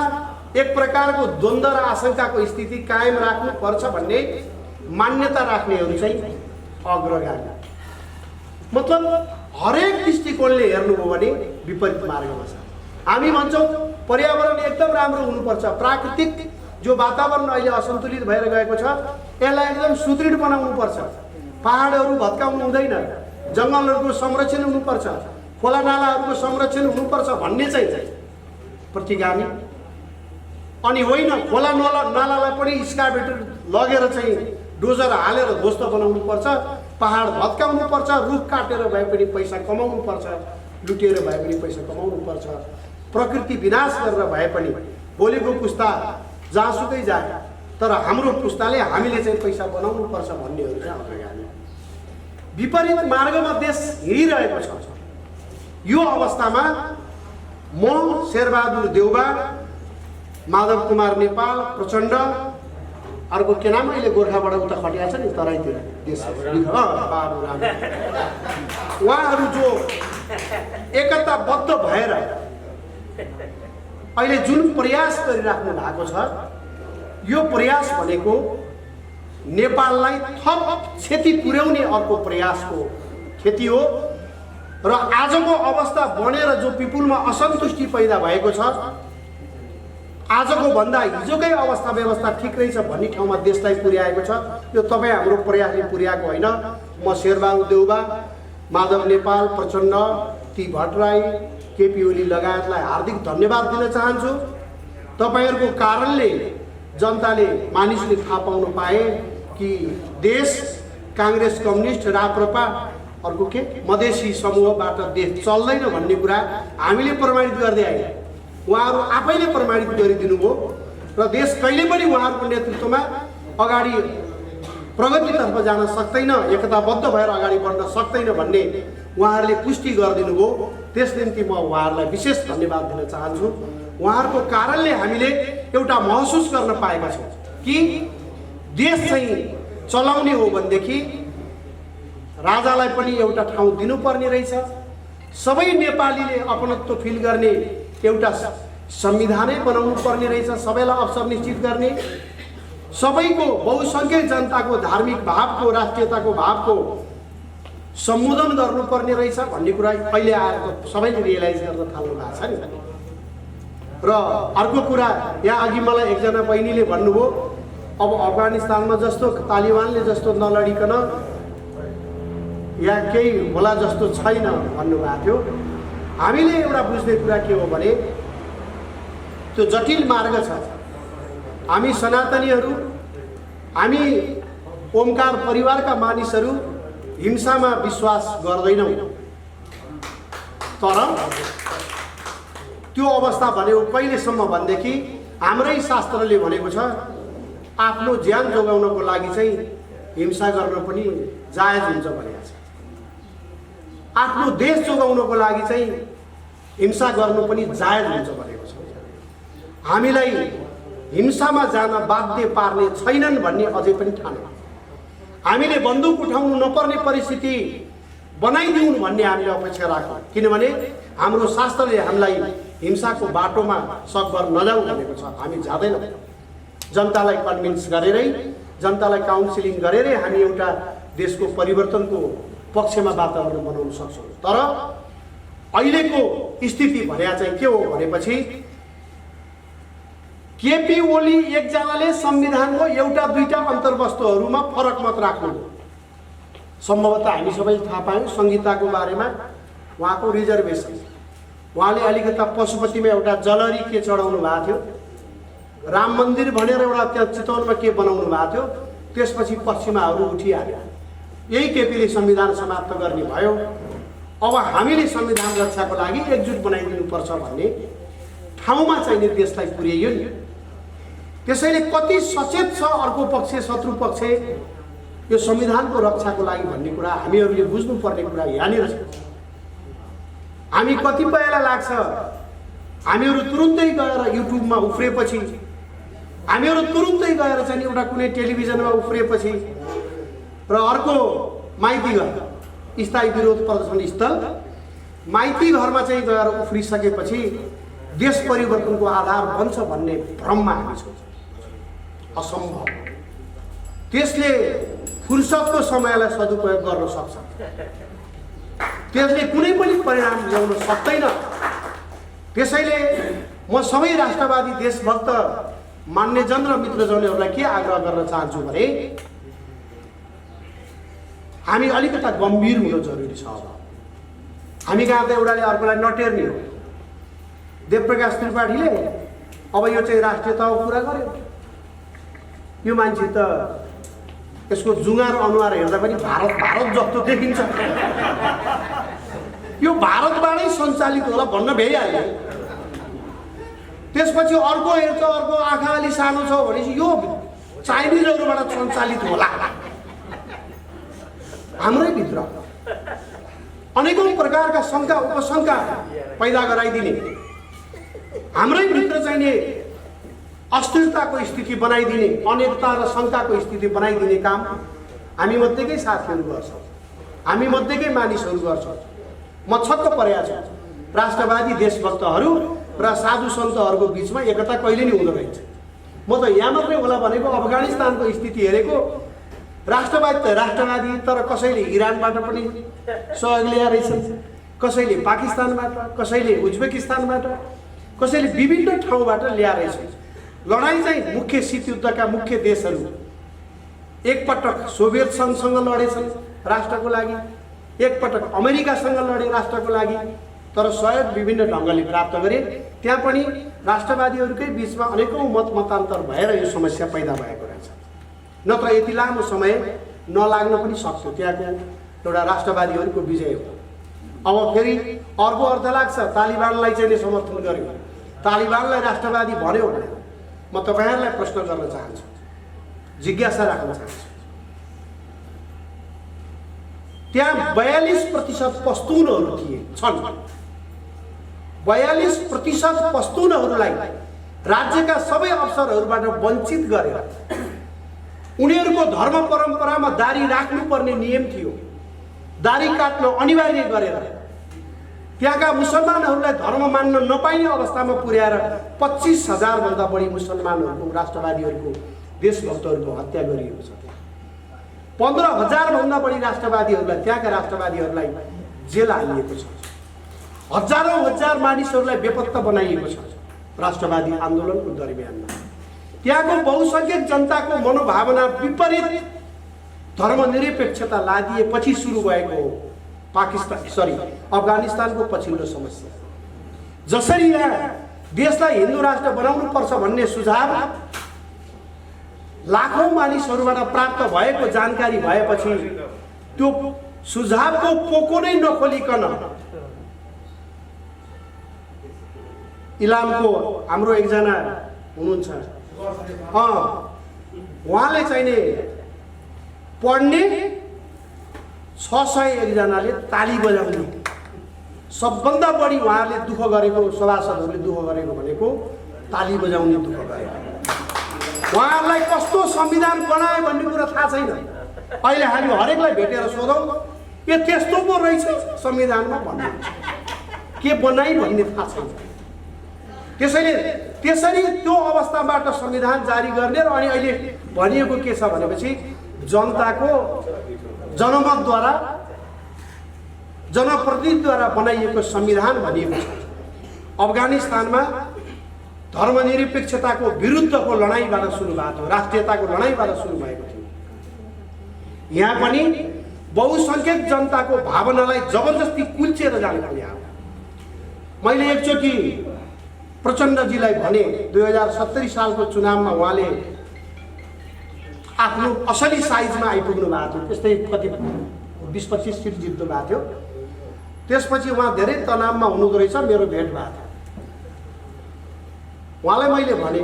एक प्रकारको द्वन्द्व र आशंकाको स्थिति कायम राख्नुपर्छ भन्ने मान्यता राख्नेहरू चाहिँ अग्रगामी। मतलब हरेक दृष्टिकोणले हेर्नुभयो भने विपरीत मार्गमा छ। हामी भन्छौँ पर्यावरण एकदम राम्रो हुनुपर्छ, प्राकृतिक जो वातावरण अहिले असन्तुलित भएर गएको छ यसलाई एकदम सुदृढ बनाउनुपर्छ, पहाडहरू भत्काउनु हुँदैन, जङ्गलहरूको संरक्षण हुनुपर्छ, खोला नालाहरूको संरक्षण हुनुपर्छ भन्ने चाहिँ प्रतिगामी। अनि होइन खोला नालालाई पनि एक्सकाभेटर लगेर चाहिँ डोजर हालेर ध्वस्त बनाउनुपर्छ, पहाड भत्काउनुपर्छ, रुख काटेर भए पनि पैसा कमाउनुपर्छ, लुटेर भए पनि पैसा कमाउनुपर्छ, प्रकृति विनाश गरेर भए पनि भोलिको पुस्ता जहाँसुकै जाए तर हाम्रो पुस्ताले हामीले चाहिँ पैसा बनाउनुपर्छ भन्नेहरू चाहिँ अग्रगामी। विपरीत मार्गमा देश हिँडिरहेको छ। यो अवस्थामा म शेरबहादुर देउबा, माधव कुमार नेपाल प्रचण्ड, अर्को के नाम अहिले गोर्खाबाट उता खटिया छ नि तराईतिर देश बाबुराम, उहाँहरू जो एकताबद्ध भएर अहिले जुन प्रयास गरिराख्नु भएको छ यो प्रयास भनेको नेपाललाई थप क्षति पुर्याउने अर्को प्रयासको क्षति हो। र आजको अवस्था बनेर जो विपुलमा असन्तुष्टि पैदा भएको छ, आजको भन्दा हिजोकै अवस्था व्यवस्था ठिक रहेछ भन्ने ठाउँमा देशलाई पुर्याएको छ। यो तपाईँ हाम्रो प्रयासले पुर्याएको होइन। म शेरबहादुर देउबा, माधव नेपाल प्रचण्ड, टी भट्टराई, केपी ओली लगायतलाई हार्दिक धन्यवाद दिन चाहन्छु। तपाईँहरूको कारणले जनताले मानिसले थाहा पाउन पाए कि देश काङ्ग्रेस कम्युनिस्ट राप्रपा अर्को के मधेसी समूहबाट देश चल्दैन भन्ने कुरा हामीले प्रमाणित गर्दै आए। उहाँहरू आफैले प्रमाणित गरिदिनु भयो र देश कहिले पनि उहाँहरूको नेतृत्वमा अगाडि प्रगतितर्फ जान सक्दैन, एकताबद्ध भएर अगाडि बढ्न सक्दैन भन्ने उहाँहरूले पुष्टि गरिदिनु भयो। त्यस निम्ति म उहाँहरूलाई विशेष धन्यवाद दिन चाहन्छु। उहाँहरूको कारणले हामीले एउटा महसुस गर्न पाएका छौँ कि देश चाहिँ चलाउने हो भनेदेखि राजालाई पनि एउटा ठाउँ दिनुपर्ने रहेछ, सबै नेपालीले अपनत्व फिल गर्ने एउटा संविधानै बनाउनु पर्ने रहेछ, सबैलाई अवसर निश्चित गर्ने, सबैको बहुसङ्ख्यक जनताको धार्मिक भावको राष्ट्रियताको भावको सम्बोधन गर्नुपर्ने रहेछ भन्ने कुरा अहिले आएर सबैले रियलाइज गर्न थाल्नु भएको छ नि। र अर्को कुरा यहाँ अघि मलाई एकजना बहिनीले भन्नुभयो अब अफगानिस्तानमा जस्तो तालिबानले जस्तो नलडिकन यहाँ केही होला जस्तो छैन भन्नुभएको थियो। हामीले एउटा बुझ्ने कुरा के हो भने त्यो जटिल मार्ग छ। हामी सनातनीहरू, हामी ओमकार परिवारका मानिसहरू हिंसामा विश्वास गर्दैनौँ, तर त्यो अवस्था भनेको कहिलेसम्म भनेदेखि हाम्रै शास्त्रले भनेको छ आफ्नो ज्यान जोगाउनको लागि चाहिँ हिंसा गर्न पनि जायज हुन्छ भनेको छ। आफ्नो देश जोगाउनको लागि चाहिँ हिंसा गर्नु पनि जायज हुन्छ भनेको छ। हामीलाई हिंसामा जान बाध्य पार्ने छैनन् भन्ने अझै पनि ठान्नु। हामीले बन्दुक उठाउनु नपर्ने परिस्थिति बनाइदिउन् भन्ने हामीले अपेक्षा राख्छौँ, किनभने हाम्रो शास्त्रले हामीलाई हिंसाको बाटोमा सकभर नजाऊ भनेको छ। हामी जाँदैनौँ। जनतालाई कन्भिन्स गरेरै, जनतालाई काउन्सिलिङ गरेरै हामी एउटा देशको परिवर्तनको पक्षमा वातावरण बनाउन सक्छौँ। तर अहिलेको स्थिति भन्या चाहिँ के हो भनेपछि केपी ओली एकजनाले संविधानको एउटा दुईटा अन्तर्वस्तुहरूमा फरक मत राख्नु। सम्भवतः हामी सबैले थाहा पायौँ संहिताको बारेमा उहाँको रिजर्भेसन, उहाँले अलिकता पशुपतिमा एउटा जलरी के चढाउनु भएको थियो, राम मन्दिर भनेर एउटा त्यहाँ चितवनमा के बनाउनु भएको थियो, त्यसपछि पश्चिमाहरू उठिहाल्यो। यही केपीले संविधान समाप्त गर्ने भयो। अब हामीले संविधान रक्षाको लागि एकजुट बनाइदिनुपर्छ भन्ने ठाउँमा चाहिँ देशलाई पुर्याइयो नि। त्यसैले कति सचेत छ अर्को पक्ष शत्रु पक्ष यो संविधानको रक्षाको लागि भन्ने कुरा हामीहरूले बुझ्नुपर्ने कुरा यहाँनिर छ। हामी कतिपयलाई लाग्छ हामीहरू तुरुन्तै गएर युट्युबमा उफ्रेपछि, हामीहरू तुरुन्तै गएर चाहिँ एउटा कुनै टेलिभिजनमा उफ्रेपछि र अर्को माइती घर स्थायी विरोध प्रदर्शन स्थल माइती घरमा चाहिँ गएर उफ्रिसकेपछि देश परिवर्तनको आधार बन्छ भन्ने भ्रममा हामी छौँ। असम्भव। त्यसले फुर्सदको समयलाई सदुपयोग गर्न सक्छ, त्यसले कुनै पनि परिणाम ल्याउन सक्दैन। त्यसैले म सबै राष्ट्रवादी देशभक्त मान्यजन र मित्रजनहरूलाई के आग्रह गर्न चाहन्छु भने हामी अलिकता गम्भीर हुन जरुरी छ। हामी कहाँ त एउटाले अर्कोलाई नटेर्ने हो। देवप्रकाश त्रिपाठीले अब यो चाहिँ राष्ट्रियताको कुरा गर्यो। यो मान्छे त यसको जुङ्गार अनुहार हेर्दा पनि भारत जस्तो देखिन्छ। यो भारतबाटै सञ्चालित होला भन्न भ्याइहाल्यो। त्यसपछि अर्को हेर्छ, अर्को आँखा अलि सानो छ भनेपछि यो चाइनिजहरूबाट सञ्चालित होला। हाम्रै भित्र अनेकौं प्रकारका शङ्का उपशङ्का पैदा गराइदिने, हाम्रै भित्र चाहिने अस्थिरताको स्थिति बनाइदिने, अनेकता र शङ्काको स्थिति बनाइदिने काम हामी मध्येकै साथीहरू गर्छौँ, हामी मध्येकै मानिसहरू गर्छौँ। म छक्क परेको छु राष्ट्रवादी देशभक्तहरू र साधु सन्तहरूको बिचमा एकता कहिले नि हुँदो रहेछ। म त यहाँ मात्रै होला भनेको अफगानिस्तानको स्थिति हेरेको राष्ट्रवादी तर कसैले इरानबाट पनि सहयोग ल्याएर रहेछन्, कसैले पाकिस्तानबाट, कसैले उज्बेकिस्तानबाट, कसैले विभिन्न ठाउँबाट ल्याएर रहेछन्। लडाइँ चाहिँ मुख्य शीतयुद्धका मुख्य देशहरू एकपटक सोभियत सङ्घसँग लडेछन् राष्ट्रको लागि, एकपटक अमेरिकासँग लडे राष्ट्रको लागि, तर सहयोग विभिन्न ढङ्गले प्राप्त गरे। त्यहाँ पनि राष्ट्रवादीहरूकै बिचमा अनेकौं मतान्तर भएर यो समस्या पैदा भएको रहेछ। नत्र यति लामो समय नलाग्न पनि सक्थ्यो। त्यहाँको एउटा राष्ट्रवादीहरूको विजय हो। अब फेरि अर्को अर्थ लाग्छ तालिबानलाई चाहिँ समर्थन गर्यो, तालिबानलाई राष्ट्रवादी भन्यो भने म तपाईँहरूलाई प्रश्न गर्न चाहन्छु, जिज्ञासा राख्न चाहन्छु। त्यहाँ 42% पस्तुनहरू छन्। 42% पस्तुनहरूलाई राज्यका सबै अवसरहरूबाट वञ्चित गरेर उनीहरूको धर्म परम्परामा दारी राख्नुपर्ने नियम थियो, दारी काट्न अनिवार्य गरेर त्यहाँका मुसलमानहरूलाई धर्म मान्न नपाइने अवस्थामा पुर्याएर 25,000 भन्दा बढी मुसलमानहरूको, राष्ट्रवादीहरूको, देशभक्तहरूको हत्या गरिएको छ। 15,000 भन्दा बढी राष्ट्रवादीहरूलाई, त्यहाँका राष्ट्रवादीहरूलाई जेल हालिएको छ। हजार मानिसहरूलाई बेपत्ता बनाइएको छ राष्ट्रवादी आन्दोलनको दरमियानमा। त्यहाँको बहुसङ्ख्यक जनताको मनोभावना विपरीत धर्मनिरपेक्षता लादिएपछि सुरु भएको हो अफगानिस्तानको पछिल्लो समस्या। जसरी यहाँ देशलाई हिन्दू राष्ट्र बनाउनुपर्छ भन्ने सुझाव लाखौं मानिसहरूबाट प्राप्त भएको जानकारी भएपछि त्यो सुझावको पोको नै नखोलिकन इलामको हाम्रो एकजना हुनुहुन्छ, उहाँले चाहिँ नि पढ्ने 601 जनाले ताली बजाउने, सबभन्दा बढी उहाँहरूले दुःख गरेको, सभासदहरूले दुःख गरेको भनेको ताली बजाउने दुःख गरेको। उहाँहरूलाई कस्तो संविधान बनायो भन्ने कुरा थाहा छैन। अहिले हामी हरेकलाई भेटेर सोधौँ यो त्यस्तो पो रहेछ संविधानमा भन्ने, के बनाइ भन्ने थाहा छैन। त्यसैले त्यसरी त्यो अवस्थाबाट संविधान जारी गर्ने र अनि अहिले भनिएको के छ भनेपछि जनताको जनमतद्वारा, जनप्रतिनिधिद्वारा बनाइएको संविधान भनिएको छ। अफगानिस्तानमा धर्मनिरपेक्षताको विरुद्धको लडाइँबाट सुरु भएको थियो, राष्ट्रियताको लडाइँबाट सुरु भएको थियो। यहाँ पनि बहुसङ्ख्यक जनताको भावनालाई जबरजस्ती कुल्चिएर जानु पर्यो। मैले एकचोटि प्रचण्डजीलाई भने 2070 सालको चुनावमा उहाँले आफ्नो असली साइजमा आइपुग्नु भएको थियो, त्यस्तै कति 20-25 सिट जित्नु भएको थियो। त्यसपछि उहाँ धेरै तनावमा हुनुहुँदो रहेछ, मेरो भेट भएको थियो। उहाँलाई मैले भने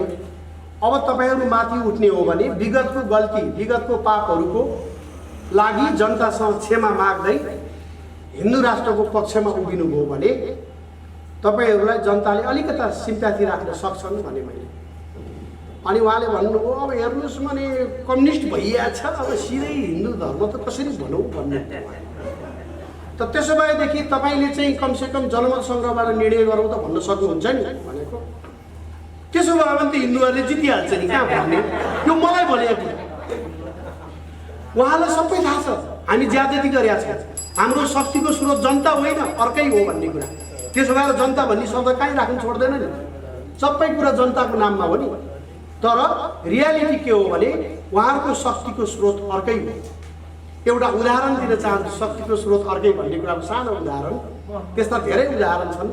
अब तपाईँहरू माथि उठ्ने हो भने विगतको गल्ती, विगतको पापहरूको लागि जनतासँग क्षमा माग्दै हिन्दू राष्ट्रको पक्षमा उभिनुभयो भने तपाईँहरूलाई जनताले अलिकता सिम्प्याथी राख्न सक्छन् भने मैले। अनि उहाँले भन्नुभयो अब हेर्नुहोस् भने कम्युनिस्ट भइहाल्छ, अब सिधै हिन्दू धर्म त कसरी भनौँ भन्नु। त त्यसो भएदेखि तपाईँले चाहिँ कमसेकम जनमत सङ्ग्रहबाट निर्णय गरौँ त भन्न सक्नुहुन्छ नि भनेको। त्यसो भयो भने त हिन्दूहरूले जितिहाल्छ नि, कहाँ भन्ने, यो मलाई भनेको। उहाँलाई सबै थाहा छ हामी ज्यादती गरेका छौँ। हाम्रो शक्तिको स्रोत जनता होइन अर्कै हो भन्ने कुरा। त्यसो भएर जनता भन्ने शब्द कहीँ राख्नु छोड्दैन नि, सबै कुरा जनताको नाममा हो नि। तर रियालिटी के हो भने उहाँहरूको शक्तिको स्रोत अर्कै हो। एउटा उदाहरण दिन चाहन्छु, शक्तिको स्रोत अर्कै भन्ने कुराको सानो उदाहरण। त्यस्ता धेरै उदाहरण छन्।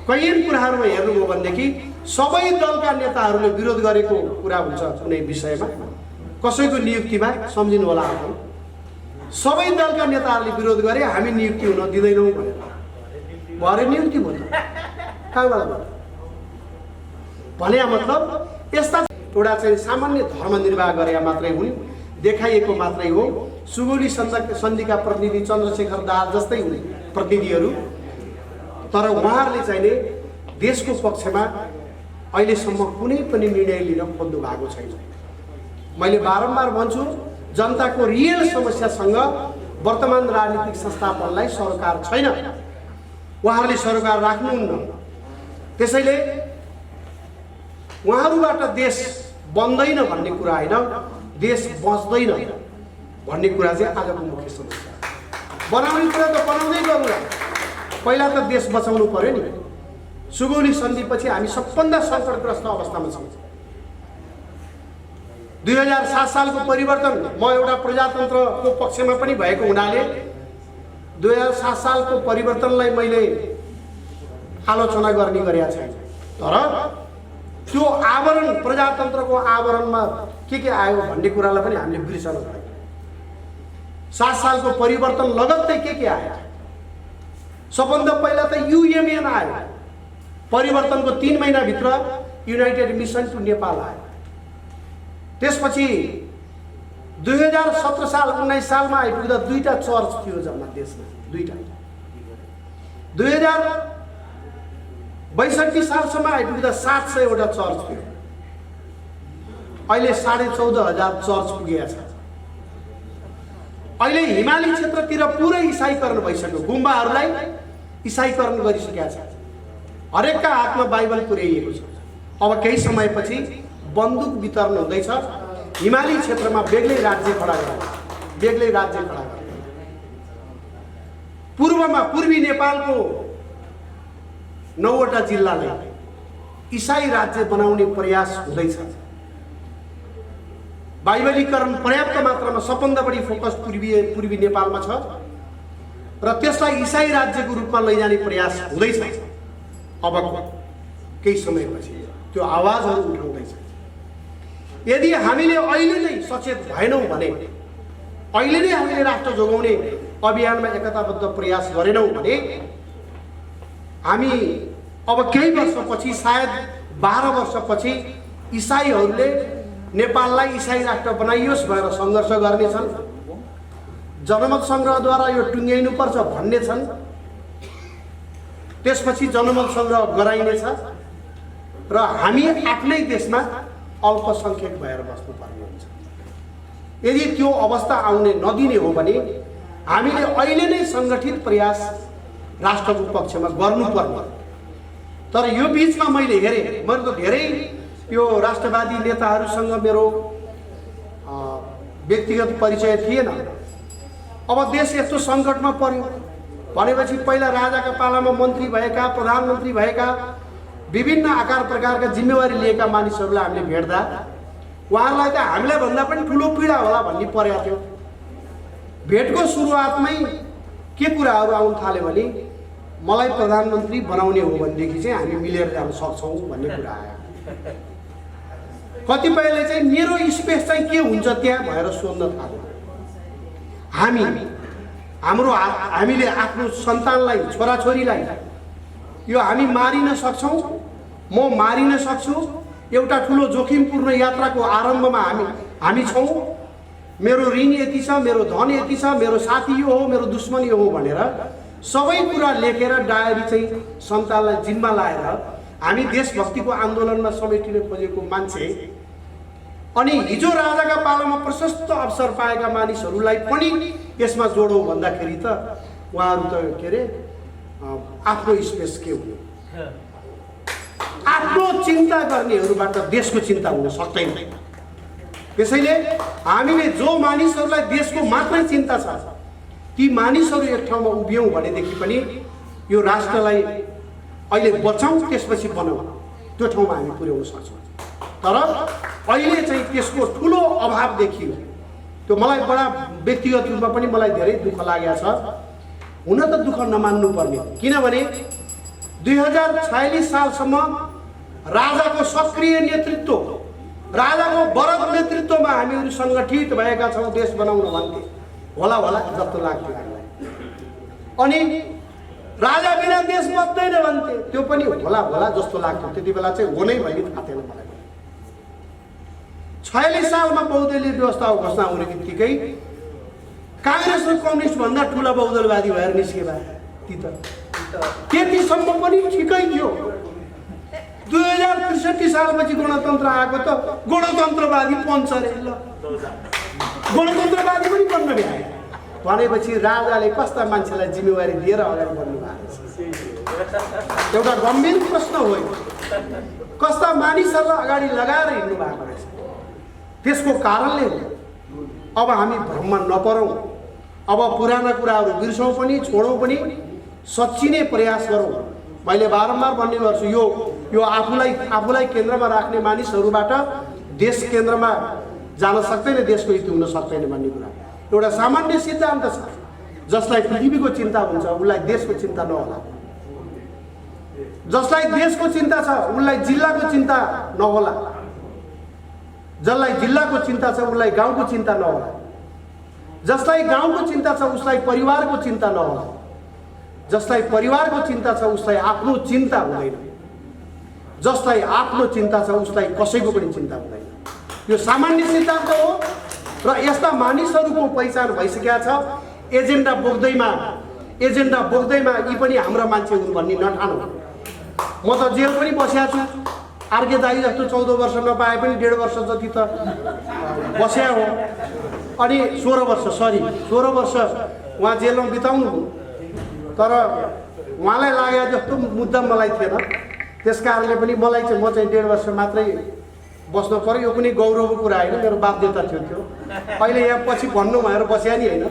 कैयन कुराहरूमा हेर्नुभयो भनेदेखि सबै दलका नेताहरूले विरोध गरेको कुरा हुन्छ कुनै विषयमा, कसैको नियुक्तिमा, सम्झिनु होला आफू। सबै दलका नेताहरूले विरोध गरे, हामी नियुक्ति हुन दिँदैनौँ भनेर। भरे नियुक्ति भयो त कहाँबाट भयो भने मतलब यस्ता एउटा चाहिँ सामान्य धर्म निर्वाह गरे मात्रै हुन्, देखाइएको मात्रै हो। सुगौली सन्धिका प्रतिनिधि चन्द्रशेखर दाहाल जस्तै हुन् प्रतिनिधिहरू, तर उहाँहरूले चाहिँ देशको पक्षमा अहिलेसम्म कुनै पनि निर्णय लिन खोज्नु भएको छैन। मैले बारम्बार भन्छु, जनताको रियल समस्यासँग वर्तमान राजनीतिक संस्थापनलाई सरोकार छैन। उहाँहरूले सरोकार राख्नुहुन्न। त्यसैले उहाँहरूबाट देश बन्दैन भन्ने कुरा होइन, देश बच्दैन भन्ने कुरा चाहिँ आजको मुख्य समस्या। बनाउने कुरा त बनाउँदै गरौँला, पहिला त देश बचाउनु पर्यो नि। सुगौली सन्धिपछि हामी सबभन्दा सङ्कटग्रस्त अवस्थामा छौँ। 2007 सालको परिवर्तन, म एउटा प्रजातन्त्रको पक्षमा पनि भएको हुनाले 2007 सालको परिवर्तनलाई मैले आलोचना गर्ने गरेका छैन। तर त्यो आवरण, प्रजातन्त्रको आवरणमा के आयो भन्ने कुरालाई पनि हामीले बिर्सनु पर्यो। 7 सालको परिवर्तन लगत्तै के आयो? सबभन्दा पहिला त युएमएन आयो। परिवर्तनको 3 महिनाभित्र युनाइटेड मिसन टु नेपाल आयो। त्यसपछि 2017 साल 19 सालमा आइपुग्दा 2टा चर्च थियो जम्मा देशमा, 2टा। 2062 सालसम्म आइपुग्दा 700वटा चर्च थियो। अहिले 14,500 चर्च पुगेका छ। अहिले हिमाली क्षेत्रतिर पुरै इसाईकरण भइसक्यो, गुम्बाहरूलाई इसाईकरण गरिसकेका छ। हरेकका हातमा बाइबल पुर्याइएको छ। अब केही समयपछि बन्दुक वितरण हुँदैछ, हिमाली क्षेत्रमा बेग्लै राज्य खडा गर्ने, बेग्लै राज्य खडा गर्ने। पूर्वमा पूर्वी नेपालको 9वटा जिल्लालाई इसाई राज्य बनाउने प्रयास हुँदैछ। बाइबलीकरण पर्याप्त मात्रामा सबभन्दा बढी फोकस पूर्वी नेपालमा छ र त्यसलाई इसाई राज्यको रूपमा लैजाने प्रयास हुँदैछ। अब केही समयपछि त्यो आवाजहरू उठाउँदैछ। यदि हामीले अहिले नै सचेत भएनौँ भने, अहिले नै हामीले राष्ट्र जोगाउने अभियानमा एकताबद्ध प्रयास गरेनौँ भने हामी अब केही वर्षपछि, सायद 12 वर्षपछि इसाईहरूले नेपाललाई इसाई राष्ट्र बनाइयोस् भनेर सङ्घर्ष गर्नेछन्। जनमत सङ्ग्रहद्वारा यो टुङ्ग्याइनुपर्छ भन्ने छन्। त्यसपछि जनमत सङ्ग्रह गराइनेछ र हामी आफ्नै देशमा अल्पसङ्ख्यक भएर बस्नुपर्ने हुन्छ। यदि त्यो अवस्था आउने नदिने हो भने हामीले अहिले नै सङ्गठित प्रयास राष्ट्रको पक्षमा गर्नुपर्ने। तर यो बिचमा मैले हेरेँ, मेरो त धेरै यो राष्ट्रवादी नेताहरूसँग मेरो व्यक्तिगत परिचय थिएन। अब देश यस्तो सङ्कटमा पर्यो भनेपछि पहिला राजाका पालामा मन्त्री भएका, प्रधानमन्त्री भएका, विभिन्न आकार प्रकारका जिम्मेवारी लिएका मानिसहरूलाई हामीले भेट्दा उहाँहरूलाई त हामीलाई भन्दा पनि ठुलो पीडा होला भन्ने परेको थियो। भेटको सुरुवातमै के कुराहरू आउन थाल्यो भने मलाई प्रधानमन्त्री बनाउने हो भनेदेखि चाहिँ हामी मिलेर जान सक्छौँ भन्ने कुरा आयो। कतिपयले चाहिँ मेरो स्पेस चाहिँ के हुन्छ त्यहाँ भएर सोध्न थाल्यो। हामीले आफ्नो सन्तानलाई, छोराछोरीलाई यो हामी मारिन सक्छौँ, म मारिन सक्छु। एउटा ठुलो जोखिमपूर्ण यात्राको आरम्भमा हामी छौँ। मेरो ऋण यति छ, मेरो धन यति छ, मेरो साथी यो हो, मेरो दुश्मन यो हो भनेर सबै कुरा लेखेर डायरी चाहिँ सन्तानलाई जिम्मा लाएर हामी देशभक्तिको आन्दोलनमा समेटिन खोजेको मान्छे, अनि हिजो राजाका पालामा प्रशस्त अवसर पाएका मानिसहरूलाई पनि यसमा जोडौँ भन्दाखेरि त उहाँहरू त के अरे आफ्नो स्पेस के हुने, आफ्नो चिन्ता गर्नेहरूबाट देशको चिन्ता हुन सक्दैन। त्यसैले हामीले जो मानिसहरूलाई देशको मात्रै चिन्ता छ ती मानिसहरू एक ठाउँमा उभियौँ भनेदेखि पनि यो राष्ट्रलाई अहिले बचाउँ त्यसपछि बनाउँ त्यो ठाउँमा हामी पुर्याउन सक्छौँ। तर अहिले चाहिँ त्यसको ठुलो अभाव देखियो। त्यो मलाई बडा व्यक्तिगत रूपमा पनि मलाई धेरै दुःख लागेको छ। हुन त दुःख नमान्नु पर्ने, किनभने 2046 सालसम्म राजाको सक्रिय नेतृत्व, राजाको वरद नेतृत्वमा हामीहरू सङ्गठित भएका छौँ देश बनाउन भन्थे। होला होला जस्तो लाग्थ्यो हामीलाई। अनि राजा बिना देश बच्दैन भन्थे, त्यो पनि होला होला जस्तो लाग्थ्यो। त्यति बेला चाहिँ हो नै भन्ने थाहा थिएन मलाई। 46 सालमा बहुदलीय व्यवस्थाको घोषणा हुने बित्तिकै काङ्ग्रेस र कम्युनिस्ट भन्दा ठुला बहुदलवादी भएर निस्के भए ती त त्यतिसम्म पनि ठिकै थियो। 2063 सालपछि गणतन्त्र आएको त गणतन्त्रवादी पञ्च अरे। ल गणतन्त्रवादी पनि बन्न भ्याए भनेपछि राजाले कस्ता मान्छेलाई जिम्मेवारी दिएर अगाडि बढ्नु भएको छ। एउटा गम्भीर प्रश्न हो, कस्ता मानिसहरूलाई अगाडि लगाएर हिँड्नु भएको रहेछ। त्यसको कारणले अब हामी भ्रममा नपरौँ। अब पुराना कुराहरू बिर्सौँ पनि, छोडौँ पनि, सच्चिने प्रयास गरौँ। मैले बारम्बार भन्ने गर्छु, यो आफूलाई केन्द्रमा राख्ने मानिसहरूबाट देश केन्द्रमा जान सक्दैन, देशको हित हुन सक्दैन भन्ने कुरा एउटा सामान्य सिद्धान्त छ। जसलाई पृथ्वीको चिन्ता हुन्छ उसलाई देशको चिन्ता नहोला, जसलाई देशको चिन्ता छ उसलाई जिल्लाको चिन्ता नहोला, जसलाई जिल्लाको चिन्ता छ उसलाई गाउँको चिन्ता नहोला, जसलाई गाउँको चिन्ता छ उसलाई परिवारको चिन्ता नहोला, जसलाई परिवारको चिन्ता छ उसलाई आफ्नो चिन्ता हुँदैन, जसलाई आफ्नो चिन्ता छ उसलाई कसैको पनि चिन्ता हुँदैन। यो सामान्य सिद्धान्त हो र यस्ता मानिसहरूको पहिचान भइसकेका छ। एजेन्डा बोक्दैमा यी पनि हाम्रा मान्छे हुन् भन्ने नठानु। म त जेल पनि बसेको छु। आर्के दाई जस्तो 14 वर्ष नपाए पनि 1.5 वर्ष जति त बस्या हो। अनि 16 वर्ष उहाँ जेलमा बिताउनु हो। तर उहाँलाई लागेको जस्तो मुद्दा मलाई थिएन। त्यस कारणले पनि मलाई चाहिँ म चाहिँ 1.5 वर्ष मात्रै बस्नु पर्यो। यो कुनै गौरवको कुरा होइन, मेरो बाध्यता थियो त्यो। अहिले यहाँ पछि भन्नु भएर बस्या नि होइन,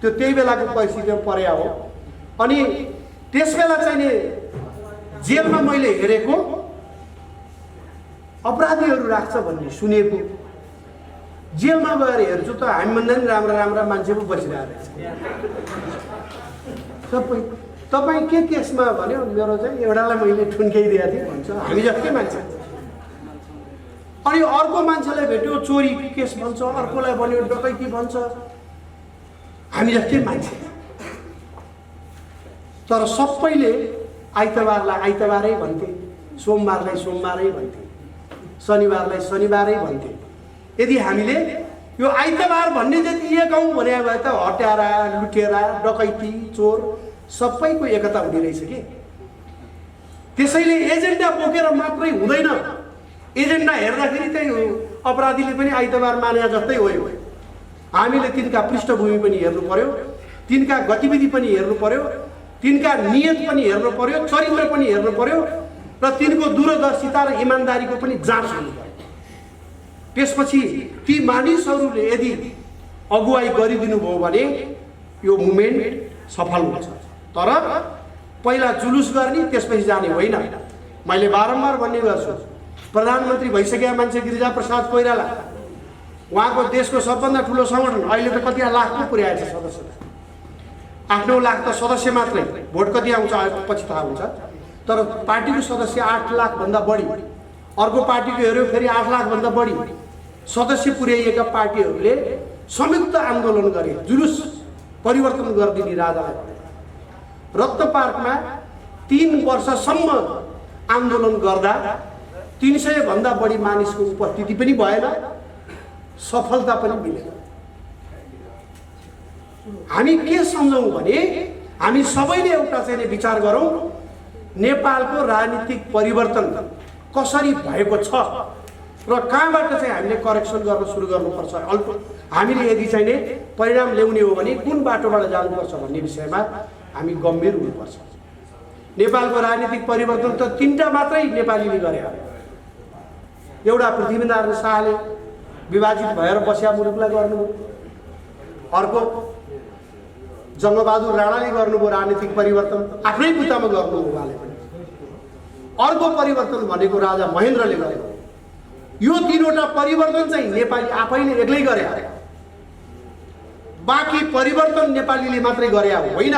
त्यो त्यही बेलाको परिस्थितिमा पर्या हो। अनि त्यस बेला चाहिँ नि जेलमा मैले हेरेको अपराधीहरू राख्छ भन्ने सुनेको, जेलमा गएर हेर्छु त हामीभन्दा नि राम्रा मान्छे पो बसिरहेको रहेछ सबै। तपाईँ के केसमा भन्यो? मेरो चाहिँ एउटालाई मैले ठुन्काइदिएको थिएँ भन्छ, हामी जस्तै मान्छे। अनि अर्को मान्छेलाई भेट्यो चोरी केस भन्छ, अर्कोलाई भन्यो डकैती भन्छ, हामी जस्तै मान्छे। तर सबैले आइतबारलाई आइतबारै भन्थे, सोमबारलाई सोमबारै भन्थे, शनिबारलाई शनिबारै भन्थे। यदि हामीले यो आइतबार भन्ने जति एक हौँ भने भए त हत्यारा, लुटेरा, डकैती, चोर सबैको एकता हुने रहेछ कि। त्यसैले एजेन्डा बोकेर मात्रै हुँदैन। एजेन्डा हेर्दाखेरि चाहिँ अपराधीले पनि आइतबार माने जस्तै हो। हामीले तिनका पृष्ठभूमि पनि हेर्नु पर्यो, तिनका गतिविधि पनि हेर्नु पर्यो, तिनका नियत पनि हेर्नु पर्यो, चरित्र पनि हेर्नु पर्यो र तिनको दूरदर्शिता र इमान्दारीको पनि जाँच हुनु पर्यो। त्यसपछि ती मानिसहरूले यदि अगुवाई गरिदिनु भयो भने यो मुभमेन्ट सफल हुन्छ। तर पहिला जुलुस गर्ने त्यसपछि जाने होइन। मैले बारम्बार भन्ने गर्छु, प्रधानमन्त्री भइसकेका मान्छे गिरिजाप्रसाद कोइराला, उहाँको देशको सबभन्दा ठुलो सङ्गठन अहिले त कति लाख पो पुर्याएछ सदस्य, 8-9 लाख त सदस्य मात्रै। भोट कति आउँछ पछि थाहा हुन्छ। तर पार्टीको सदस्य 8 लाखभन्दा बढी, अर्को पार्टीको हेऱ्यो फेरि 8 लाखभन्दा बढी सदस्य पुर्याइएका पार्टीहरूले संयुक्त आन्दोलन गरे, जुलुस परिवर्तन गरिदिने राजालाई। रत्न पार्कमा 3 वर्षसम्म आन्दोलन गर्दा 300 भन्दा बढी मानिसको उपस्थिति पनि भएन, सफलता पनि मिलेन। हामी के सम्झौँ भने हामी सबैले एउटा चाहिँ विचार गरौँ, नेपालको राजनीतिक परिवर्तन कसरी भएको छ र कहाँबाट चाहिँ हामीले करेक्सन गर्न सुरु गर्नुपर्छ। हामीले यदि चाहिँ नि परिणाम ल्याउने हो भने कुन बाटोबाट जानुपर्छ भन्ने विषयमा हामी गम्भीर हुनुपर्छ। नेपालको राजनीतिक परिवर्तन त 3टा मात्रै नेपालीले गरे। एउटा पृथ्वीनारायण शाहले विभाजित भएर बस्या मुलुकलाई गर्नुभयो। अर्को जङ्गबहादुर राणाले गर्नुभयो राजनीतिक परिवर्तन, आफ्नै बुतामा गर्नुभयो उहाँले पनि। अर्को परिवर्तन भनेको राजा महेन्द्रले गर्नुभयो। यो तीनवटा परिवर्तन चाहिँ नेपाली आफैले एक्लै गरे, बाँकी परिवर्तन नेपालीले मात्रै गरे होइन।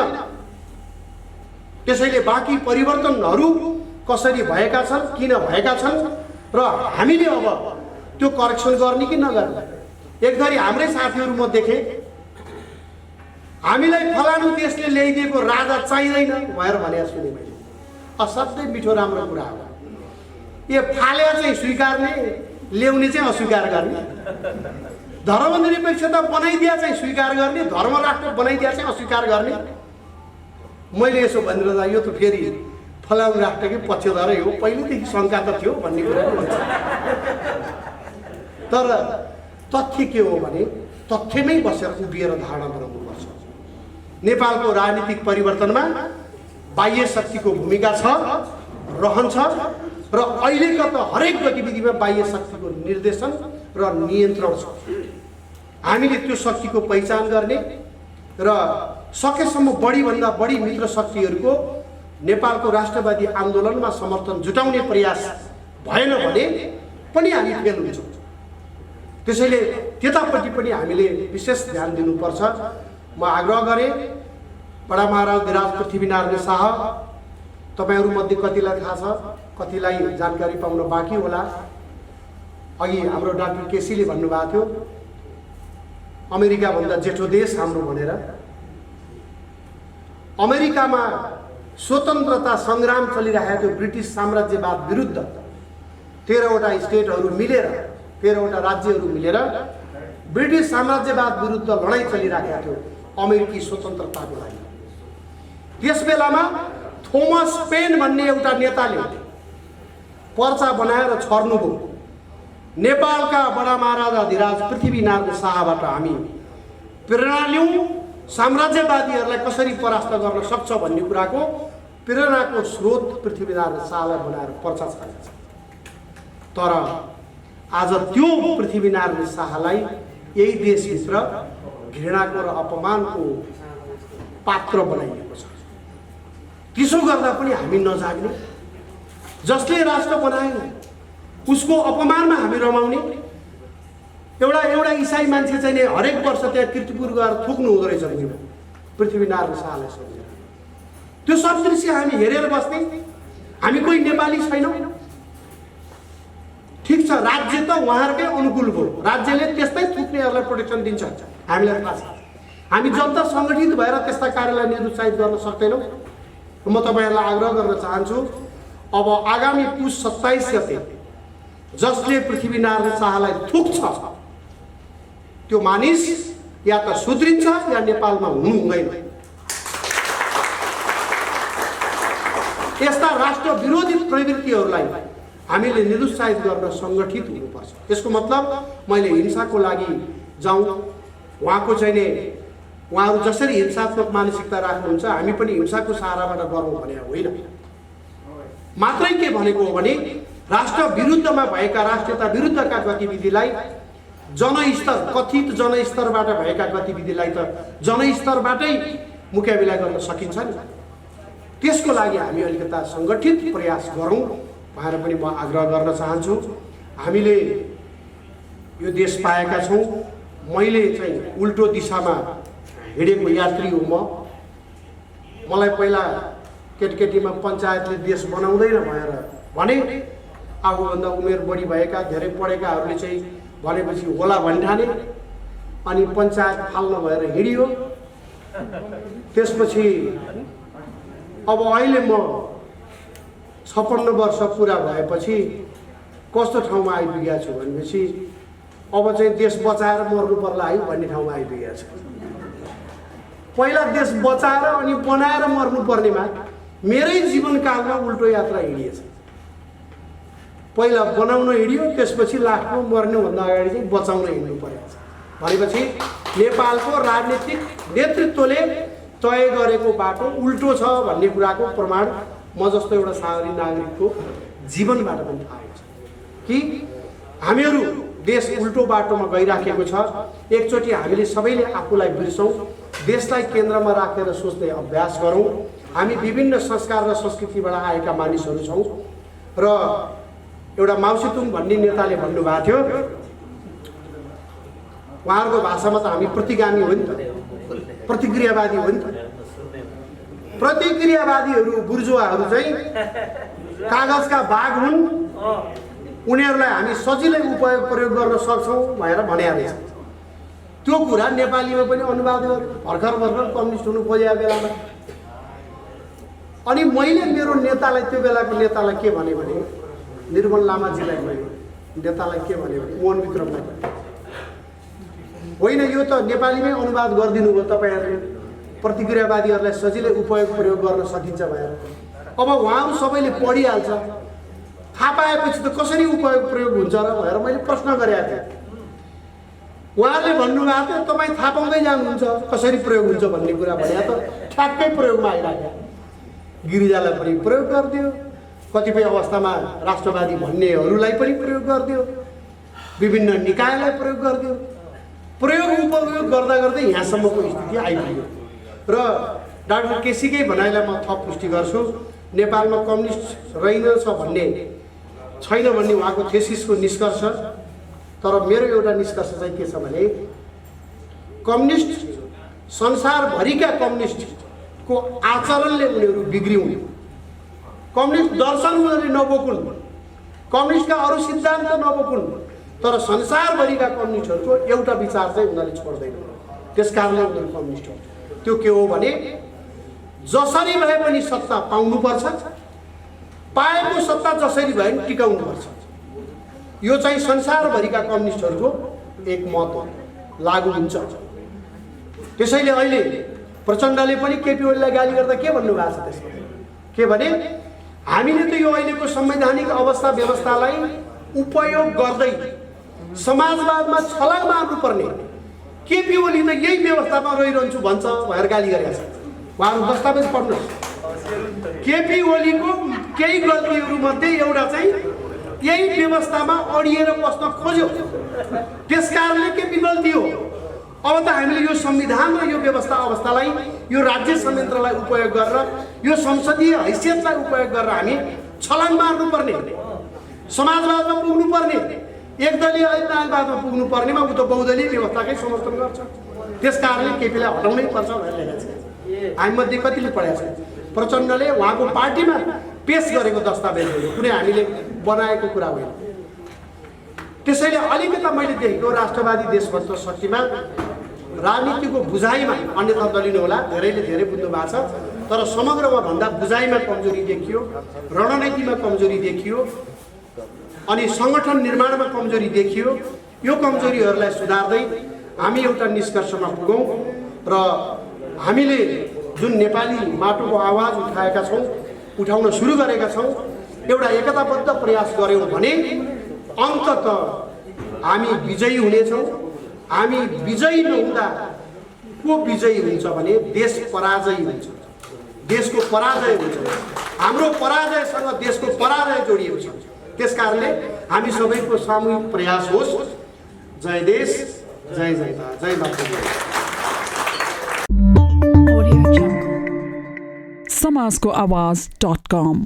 त्यसैले बाँकी परिवर्तनहरू कसरी भएका छन्, किन भएका छन् र हामीले अब त्यो करेक्सन गर्ने कि नगर्ने। एकधरि हाम्रै साथीहरू म देखेँ, हामीलाई फलानु देशले ल्याइदिएको राजा चाहिँदैन भनेर भने सुने मैले। असाध्यै मिठो राम्रो कुरा हो। यो फाल्या चाहिँ स्वीकार्ने, ल्याउने चाहिँ अस्वीकार गर्ने, धर्मनिरपेक्षता बनाइदिया चाहिँ स्वीकार गर्ने, धर्मराष्ट्र बनाइदिया चाहिँ अस्वीकार गर्ने। मैले यसो भनिरहँदा यो त फेरि फलानु राष्ट्रकै पक्षधरै हो, पहिलेदेखि शङ्का त थियो भन्ने कुरा हुन्छ। तर तथ्य के हो भने तथ्यमै बसेर उभिएर धारणा बनाउनुपर्छ। नेपालको राजनीतिक परिवर्तनमा बाह्य शक्तिको भूमिका छ, रहन्छ र अहिलेका त हरेक गतिविधिमा बाह्य शक्तिको निर्देशन र नियन्त्रण छ। हामीले त्यो शक्तिको पहिचान गर्ने र सकेसम्म बढीभन्दा बढी मित्र शक्तिहरूको नेपालको राष्ट्रवादी आन्दोलनमा समर्थन जुटाउने प्रयास भएन भने पनि हामी फेल हुन्छौँ। त्यसैले त्यतापट्टि पनि हामीले विशेष ध्यान दिनुपर्छ। म आग्रह गरेँ बडा महाराज धिराज पृथ्वीनारायण शाह, तपाईँहरूमध्ये कतिलाई थाहा छ, कतिलाई जानकारी पाउन बाँकी होला। अघि हाम्रो डाक्टर केसीले भन्नुभएको थियो अमेरिकाभन्दा जेठो देश हाम्रो भनेर। अमेरिकामा स्वतन्त्रता सङ्ग्राम चलिरहेको थियो ब्रिटिस साम्राज्यवाद विरुद्ध। 13वटा स्टेटहरू मिलेर, 13वटा राज्यहरू मिलेर ब्रिटिस साम्राज्यवाद विरुद्ध लडाइँ चलिरहेको थियो अमेरिकी स्वतन्त्रताको लागि। त्यस बेलामा थोमस पेन भन्ने एउटा नेताले पर्चा बनाएर छर्नुभयो। नेपालका बडा महाराजा धिराज पृथ्वीनारायण शाहबाट हामी प्रेरणा लिउँ, साम्राज्यवादीहरूलाई कसरी परास्त गर्न सक्छ भन्ने कुराको प्रेरणाको स्रोत पृथ्वीनारायण शाहलाई बनाएर पर्चा छाडेको छ। तर आज त्यो पृथ्वीनारायण शाहलाई यही देशभित्र घृणाको र अपमानको पात्र बनाइएको छ। त्यसो गर्दा पनि हामी नजाग्ने, जसले राष्ट्र बनायो उसको अपमानमा हामी रमाउने। एउटा इसाई मान्छे चाहिँ हरेक वर्ष त्यहाँ कीर्तिपुर गएर थुक्नु हुँदो रहेछ पृथ्वीनारायण शाहलाई सम्झेर। त्यो सब दृश्य हामी हेरेर बस्ने, हामी कोही नेपाली छैनौँ। ठिक छ, राज्य त उहाँहरूकै अनुकूल हो, राज्यले त्यस्तै थुक्नेहरूलाई प्रोटेक्सन दिन्छ, हामीलाई थाहा छ। हामी जनता सङ्गठित भएर त्यस्ता कार्यलाई निरुत्साहित गर्न सक्दैनौँ। म तपाईँहरूलाई आग्रह गर्न चाहन्छु, अब आगामी पुस 27 गते जसले पृथ्वीनारायण शाहलाई थुक्छ त्यो मानिस या त सुध्रिन्छ या नेपालमा हुनु हुँदैन। यस्ता राष्ट्र विरोधी प्रवृत्तिहरूलाई हामीले निरुत्साहित गर्न सङ्गठित हुनुपर्छ। यसको मतलब मैले हिंसाको लागि जाउँ, उहाँको चाहिँ उहाँहरू जसरी हिंसात्मक मानसिकता राख्नुहुन्छ हामी पनि हिंसाको सहाराबाट गरौँ भने होइन। मात्रै के भनेको हो भने राष्ट्र विरुद्धमा भएका, राष्ट्रियता विरुद्धका गतिविधिलाई जनस्तर, कथित जनस्तरबाट भएका गतिविधिलाई त जनस्तरबाटै मुकाबिला गर्न सकिन्छ नि। त्यसको लागि हामी अलिकता सङ्गठित प्रयास गरौँ भनेर पनि म आग्रह गर्न चाहन्छु। हामीले यो देश पाएका छौँ। मैले चाहिँ उल्टो दिशामा हिँडेको यात्री हो। मलाई पहिला केटकेटीमा पञ्चायतले देश बनाउँदैन भनेर भने, आफूभन्दा उमेर बढी भएका धेरै पढेकाहरूले चाहिँ भनेपछि होला भन्ठाने, अनि पञ्चायत फाल्न भएर हिँडियो। त्यसपछि अब अहिले म 56 वर्ष पुरा भएपछि कस्तो ठाउँमा आइपुगेको छु भनेपछि अब चाहिँ देश बचाएर मर्नु पर्ला है भन्ने ठाउँमा आइपुगेको छु। पहिला देश बचाएर अनि बनाएर मर्नु पर्नेमा मेरै जीवनकालमा उल्टो यात्रा हिँडिएछ। पहिला बनाउन हिँडियो, त्यसपछि लास्टमा मर्नुभन्दा अगाडि चाहिँ बचाउन हिँड्नु परेको छ। भनेपछि नेपालको राजनीतिक नेतृत्वले तय गरेको बाटो उल्टो छ भन्ने कुराको प्रमाण म जस्तो एउटा साधारण नागरिकको जीवनबाट पनि थाहा छ कि हामीहरू देश उल्टो बाटोमा गइराखेको छ। एकचोटि हामीले सबैले आफूलाई बिर्सौँ, देशलाई केन्द्रमा राखेर सोच्ने अभ्यास गरौँ। हामी विभिन्न संस्कार र संस्कृतिबाट आएका मानिसहरू छौँ र एउटा माउसेतुङ भन्ने नेताले भन्नुभएको थियो, उहाँहरूको भाषामा त हामी प्रतिगामी हो नि त, प्रतिक्रियावादी हो नि त। प्रतिक्रियावादीहरू बुर्जुवाहरू चाहिँ कागजका बाघ हुन्, उनीहरूलाई हामी सजिलै उपयोग प्रयोग गर्न सक्छौँ भनेर भने रहेछ। त्यो कुरा नेपालीमा पनि अनुवाद भर्खर कम्युनिस्ट हुनु खोजेको बेलामा। अनि मैले मेरो नेतालाई, त्यो बेलाको नेतालाई के भने, निर्मल लामाजीलाई मैले नेतालाई के भने मोहन विक्रमलाई, होइन यो त नेपालीमै अनुवाद गरिदिनु भयो तपाईँहरूले, प्रतिक्रियावादीहरूलाई सजिलै उपयोग प्रयोग गर्न सकिन्छ भनेर। अब उहाँहरू सबैले पढिहाल्छ, थाहा पाएपछि त कसरी उपयोग प्रयोग हुन्छ र भनेर मैले प्रश्न गरेको थिएँ। उहाँहरूले भन्नुभएको थियो तपाईँ थाहा पाउँदै जानुहुन्छ कसरी प्रयोग हुन्छ भन्ने कुरा भने त ठ्याक्कै प्रयोगमा आइराख्यो। गिरिजालाई पनि प्रयोग गरिदियो, कतिपय अवस्थामा राष्ट्रवादी भन्नेहरूलाई पनि प्रयोग गरिदियो, विभिन्न निकायलाई प्रयोग गरिदियो। प्रयोग उपयोग गर्दा गर्दै यहाँसम्मको स्थिति आइपुग्यो। र डाक्टर केसीकै भनाइलाई म थप पुष्टि गर्छु, नेपालमा कम्युनिस्ट रहेनछ भन्ने छैन भन्ने उहाँको थेसिसको निष्कर्ष। तर मेरो एउटा निष्कर्ष चाहिँ के छ भने, कम्युनिस्ट संसारभरिका कम्युनिस्टको आचरणले उनीहरू बिग्रिउन्, कम्युनिस्ट दर्शन उनीहरूले नबोकुन्, कम्युनिस्टका अरू सिद्धान्त नबोकुन्, तर संसारभरिका कम्युनिस्टहरूको एउटा विचार चाहिँ उनीहरूले छोड्दैन। त्यस कारणले उनीहरू कम्युनिस्ट हो। त्यो के हो भने, जसरी भए पनि सत्ता पाउनुपर्छ, पाएको सत्ता जसरी भए पनि टिकाउनुपर्छ। यो चाहिँ संसारभरिका कम्युनिस्टहरूको एक मत हो, लागू हुन्छ। त्यसैले अहिले प्रचण्डले पनि केपी ओलीलाई गाली गर्दा के भन्नुभएको छ त्यसमा, के भने हामीले त यो अहिलेको संवैधानिक अवस्था व्यवस्थालाई उपयोग गर्दै समाजवादमा छलाङ मार्नुपर्ने, केपी ओली त यही व्यवस्थामा रहिरहन्छु भन्छ भनेर गाली गरेका छ। उहाँहरू दस्तावेज पढ्नुहोस्। केपी ओलीको केही गल्तीहरूमध्ये एउटा चाहिँ यही व्यवस्थामा अडिएर बस्न खोज्यो, त्यस कारणले केपी गल्ती हो। अब त हामीले यो संविधान र यो व्यवस्था अवस्थालाई, यो राज्य संयन्त्रलाई उपयोग गरेर, यो संसदीय हैसियतलाई उपयोग गरेर हामी छलाङ मार्नुपर्ने, समाजवादमा पुग्नुपर्ने, एकदलीय ऐतनावादमा पुग्नुपर्नेमा ऊ त बहुदलीय व्यवस्थाकै समर्थन गर्छ। त्यस कारणले केपीलाई हटाउनै पर्छ भनेर लेखेको छ। हामीमध्ये कतिले पढाएको छ? प्रचण्डले उहाँको पार्टीमा पेश गरेको दस्तावेज हो, कुनै हामीले बनाएको कुरा होइन। त्यसैले अलिकता मैले देखेको राष्ट्रवादी देशभक्त शक्तिमा राजनीतिको बुझाइमा, अन्यथा दलिनु होला, धेरैले धेरै बुझ्नु भएको छ, तर समग्रमा भन्दा बुझाइमा कमजोरी देखियो, रणनीतिमा कमजोरी देखियो, अनि सङ्गठन निर्माणमा कमजोरी देखियो। यो कमजोरीहरूलाई सुधार्दै हामी एउटा निष्कर्षमा पुगौँ र हामीले जुन नेपाली माटोको आवाज उठाएका छौँ, उठाउन सुरु गरेका छौँ, एउटा एकताबद्ध प्रयास गऱ्यौँ भने अन्ततः हामी विजयी हुनेछौँ। हामी विजयी नहुँदा को विजयी हुन्छ भने देश पराजयी हुन्छ, देशको पराजय हुन्छ। हाम्रो पराजयसँग देशको पराजय जोडिएको छ। त्यस कारणले हामी सबैको सामूहिक प्रयास होस्। जय देश, जय जनता, जय मातृभूमि। समाजको आवाज.com